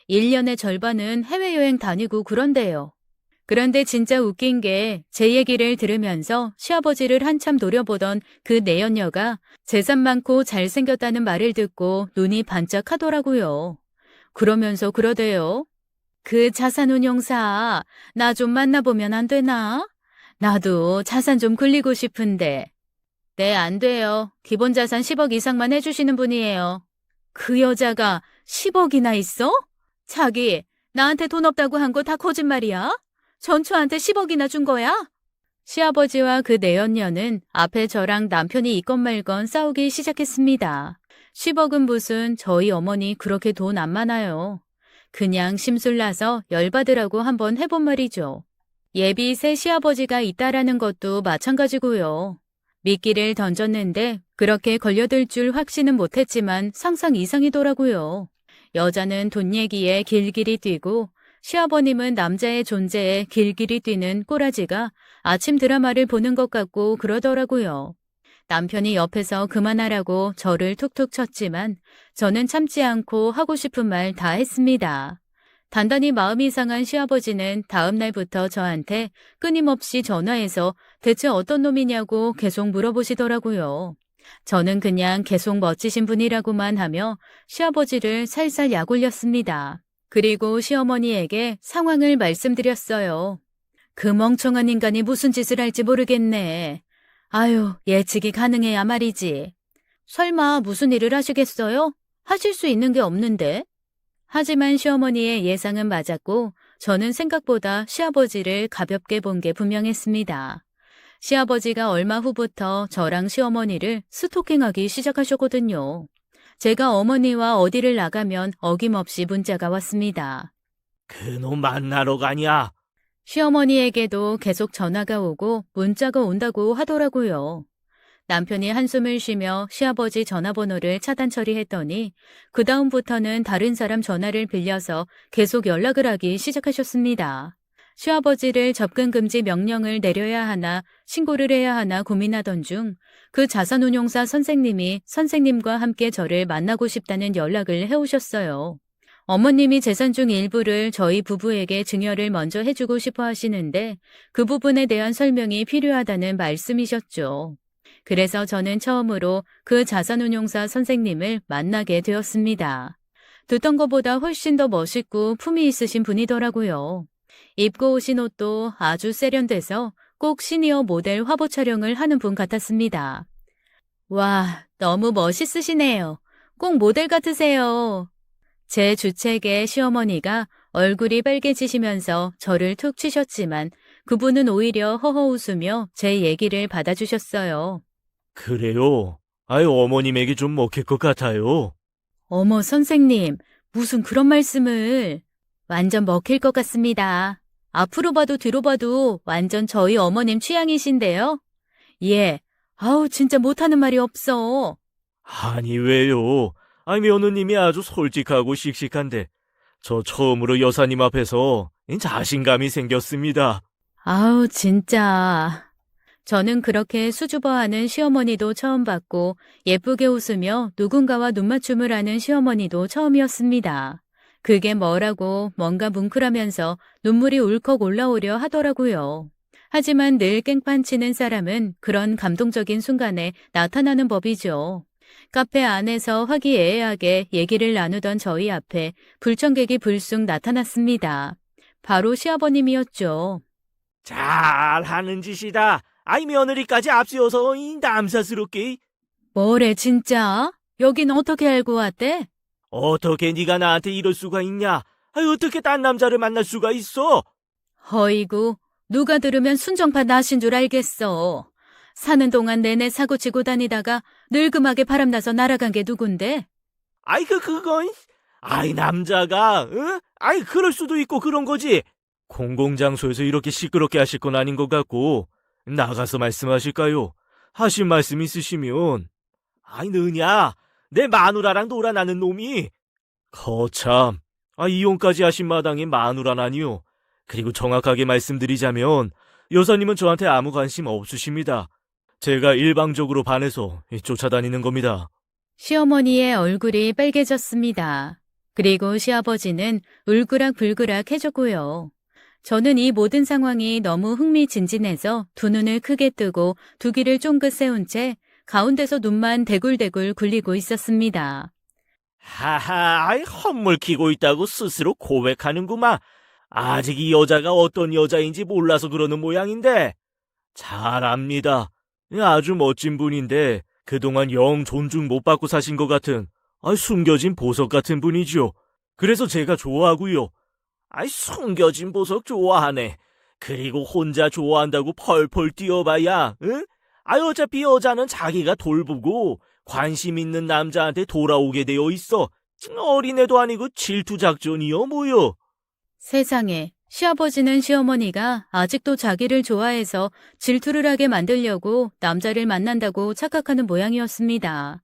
1년의 절반은 해외여행 다니고 그런데요. 그런데 진짜 웃긴 게 제 얘기를 들으면서 시아버지를 한참 노려보던 그 내연녀가 재산 많고 잘생겼다는 말을 듣고 눈이 반짝하더라고요. 그러면서 그러대요. 그 자산운용사 나 좀 만나보면 안 되나? 나도 자산 좀 굴리고 싶은데. 네, 안 돼요. 기본 자산 10억 이상만 해주시는 분이에요. 그 여자가 10억이나 있어? 자기, 나한테 돈 없다고 한 거 다 거짓말이야? 전초한테 10억이나 준 거야? 시아버지와 그 내연녀는 앞에 저랑 남편이 있건 말건 싸우기 시작했습니다. 10억은 무슨 저희 어머니 그렇게 돈 안 많아요. 그냥 심술나서 열받으라고 한번 해본 말이죠. 예비 새 시아버지가 있다라는 것도 마찬가지고요. 미끼를 던졌는데 그렇게 걸려들 줄 확신은 못했지만 상상 이상이더라고요. 여자는 돈 얘기에 길길이 뛰고 시아버님은 남자의 존재에 길길이 뛰는 꼬라지가 아침 드라마를 보는 것 같고 그러더라고요. 남편이 옆에서 그만하라고 저를 툭툭 쳤지만 저는 참지 않고 하고 싶은 말 다 했습니다. 단단히 마음이 상한 시아버지는 다음 날부터 저한테 끊임없이 전화해서 대체 어떤 놈이냐고 계속 물어보시더라고요. 저는 그냥 계속 멋지신 분이라고만 하며 시아버지를 살살 약올렸습니다. 그리고 시어머니에게 상황을 말씀드렸어요. 그 멍청한 인간이 무슨 짓을 할지 모르겠네. 아유, 예측이 가능해야 말이지. 설마 무슨 일을 하시겠어요? 하실 수 있는 게 없는데. 하지만 시어머니의 예상은 맞았고 저는 생각보다 시아버지를 가볍게 본 게 분명했습니다. 시아버지가 얼마 후부터 저랑 시어머니를 스토킹하기 시작하셨거든요. 제가 어머니와 어디를 나가면 어김없이 문자가 왔습니다. 그놈 만나러 가냐? 시어머니에게도 계속 전화가 오고 문자가 온다고 하더라고요. 남편이 한숨을 쉬며 시아버지 전화번호를 차단 처리했더니 그 다음부터는 다른 사람 전화를 빌려서 계속 연락을 하기 시작하셨습니다. 시아버지를 접근 금지 명령을 내려야 하나 신고를 해야 하나 고민하던 중 그 자산운용사 선생님이 선생님과 함께 저를 만나고 싶다는 연락을 해오셨어요. 어머님이 재산 중 일부를 저희 부부에게 증여를 먼저 해주고 싶어 하시는데 그 부분에 대한 설명이 필요하다는 말씀이셨죠. 그래서 저는 처음으로 그 자산운용사 선생님을 만나게 되었습니다. 듣던 것보다 훨씬 더 멋있고 품위 있으신 분이더라고요. 입고 오신 옷도 아주 세련돼서 꼭 시니어 모델 화보 촬영을 하는 분 같았습니다. 와, 너무 멋있으시네요. 꼭 모델 같으세요. 제 주책에 시어머니가 얼굴이 빨개지시면서 저를 툭 치셨지만 그분은 오히려 허허 웃으며 제 얘기를 받아주셨어요. 그래요. 아유, 어머님에게 좀 먹힐 것 같아요. 어머, 선생님, 무슨 그런 말씀을. 완전 먹힐 것 같습니다. 앞으로 봐도 뒤로 봐도 완전 저희 어머님 취향이신데요? 예, 아우, 진짜 못하는 말이 없어. 아니, 왜요? 아니, 며느님이 아주 솔직하고 씩씩한데 저 처음으로 여사님 앞에서 자신감이 생겼습니다. 아우, 진짜. 저는 그렇게 수줍어하는 시어머니도 처음 봤고 예쁘게 웃으며 누군가와 눈맞춤을 하는 시어머니도 처음이었습니다. 그게 뭐라고 뭔가 뭉클하면서 눈물이 울컥 올라오려 하더라고요. 하지만 늘 깽판 치는 사람은 그런 감동적인 순간에 나타나는 법이죠. 카페 안에서 화기애애하게 얘기를 나누던 저희 앞에 불청객이 불쑥 나타났습니다. 바로 시아버님이었죠. 잘하는 짓이다. 아이, 며느리까지 앞세워서 남사스럽게. 뭐래 진짜? 여긴 어떻게 알고 왔대? 어떻게 네가 나한테 이럴 수가 있냐? 아이, 어떻게 딴 남자를 만날 수가 있어? 허이구, 누가 들으면 순정파 나신 줄 알겠어. 사는 동안 내내 사고치고 다니다가 늙음하게 바람나서 날아간 게 누군데? 아이, 그건. 아이, 남자가, 응? 아이, 그럴 수도 있고 그런 거지. 공공장소에서 이렇게 시끄럽게 하실 건 아닌 것 같고, 나가서 말씀하실까요? 하신 말씀 있으시면. 아이, 느냐? 내 마누라랑 놀아나는 놈이. 거참. 이혼까지 하신 마당에 마누라라니요. 그리고 정확하게 말씀드리자면, 여사님은 저한테 아무 관심 없으십니다. 제가 일방적으로 반해서 쫓아다니는 겁니다. 시어머니의 얼굴이 빨개졌습니다. 그리고 시아버지는 울그락불그락 해졌고요. 저는 이 모든 상황이 너무 흥미진진해서 두 눈을 크게 뜨고 두 귀를 쫑긋 세운 채 가운데서 눈만 대굴대굴 굴리고 있었습니다. 하하, 아이, 헛물키고 있다고 스스로 고백하는구만. 아직 이 여자가 어떤 여자인지 몰라서 그러는 모양인데. 잘 압니다. 아주 멋진 분인데 그동안 영 존중 못 받고 사신 것 같은 숨겨진 보석 같은 분이죠. 그래서 제가 좋아하고요. 숨겨진 보석 좋아하네. 그리고 혼자 좋아한다고 펄펄 뛰어봐야, 응? 어차피 여자는 자기가 돌보고 관심 있는 남자한테 돌아오게 되어 있어. 어린애도 아니고 질투 작전이요, 뭐요? 세상에, 시아버지는 시어머니가 아직도 자기를 좋아해서 질투를 하게 만들려고 남자를 만난다고 착각하는 모양이었습니다.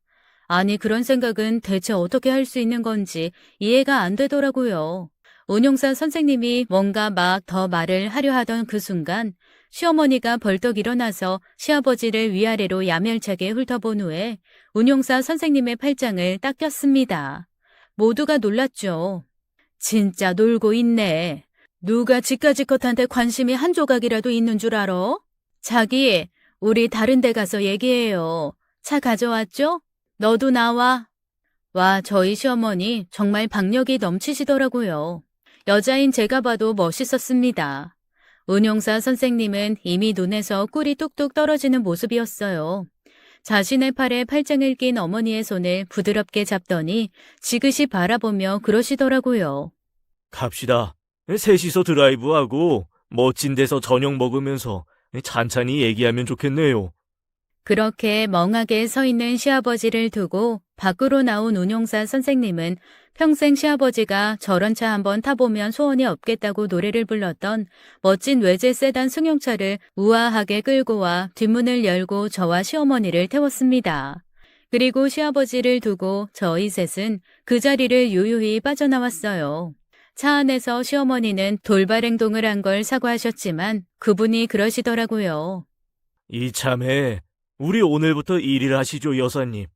아니, 그런 생각은 대체 어떻게 할 수 있는 건지 이해가 안 되더라고요. 운용사 선생님이 뭔가 막 더 말을 하려 하던 그 순간 시어머니가 벌떡 일어나서 시아버지를 위아래로 야멸차게 훑어본 후에 운용사 선생님의 팔짱을 딱 꼈습니다. 모두가 놀랐죠. 진짜 놀고 있네. 누가 지가지컷한테 관심이 한 조각이라도 있는 줄 알아? 자기, 우리 다른 데 가서 얘기해요. 차 가져왔죠? 너도 나와. 와, 저희 시어머니 정말 박력이 넘치시더라고요. 여자인 제가 봐도 멋있었습니다. 운용사 선생님은 이미 눈에서 꿀이 뚝뚝 떨어지는 모습이었어요. 자신의 팔에 팔짱을 낀 어머니의 손을 부드럽게 잡더니 지그시 바라보며 그러시더라고요. 갑시다. 셋이서 드라이브하고 멋진 데서 저녁 먹으면서 찬찬히 얘기하면 좋겠네요. 그렇게 멍하게 서 있는 시아버지를 두고 밖으로 나온 운용사 선생님은 평생 시아버지가 저런 차 한번 타보면 소원이 없겠다고 노래를 불렀던 멋진 외제 세단 승용차를 우아하게 끌고 와 뒷문을 열고 저와 시어머니를 태웠습니다. 그리고 시아버지를 두고 저희 셋은 그 자리를 유유히 빠져나왔어요. 차 안에서 시어머니는 돌발 행동을 한 걸 사과하셨지만 그분이 그러시더라고요. 이참에 우리 오늘부터 일을 하시죠, 여사님.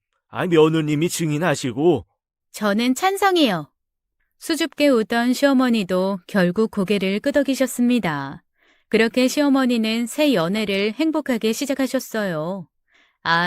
며느님이 증인하시고. 저는 찬성이요. 수줍게 웃던 시어머니도 결국 고개를 끄덕이셨습니다. 그렇게 시어머니는 새 연애를 행복하게 시작하셨어요.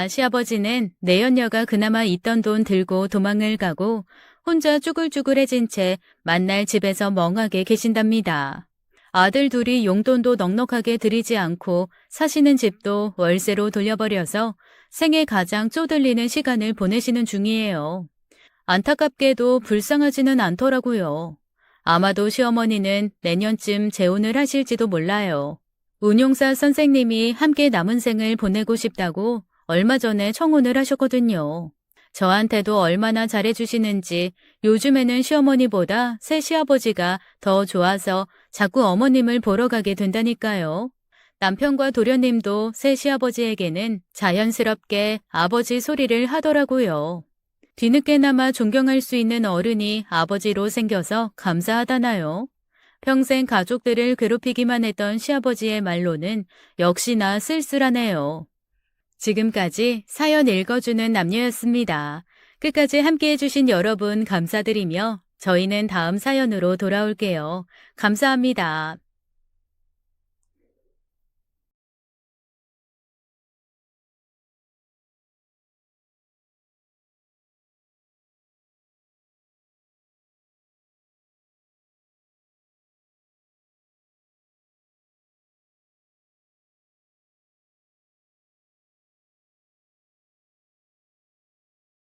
시아버지는 내연녀가 그나마 있던 돈 들고 도망을 가고 혼자 쭈글쭈글해진 채 만날 집에서 멍하게 계신답니다. 아들 둘이 용돈도 넉넉하게 들이지 않고 사시는 집도 월세로 돌려버려서 생애 가장 쪼들리는 시간을 보내시는 중이에요. 안타깝게도 불쌍하지는 않더라고요. 아마도 시어머니는 내년쯤 재혼을 하실지도 몰라요. 운용사 선생님이 함께 남은 생을 보내고 싶다고 얼마 전에 청혼을 하셨거든요. 저한테도 얼마나 잘해주시는지 요즘에는 시어머니보다 새 시아버지가 더 좋아서 자꾸 어머님을 보러 가게 된다니까요. 남편과 도련님도 새 시아버지에게는 자연스럽게 아버지 소리를 하더라고요. 뒤늦게나마 존경할 수 있는 어른이 아버지로 생겨서 감사하다나요. 평생 가족들을 괴롭히기만 했던 시아버지의 말로는 역시나 쓸쓸하네요. 지금까지 사연 읽어주는 남녀였습니다. 끝까지 함께해주신 여러분 감사드리며 저희는 다음 사연으로 돌아올게요. 감사합니다.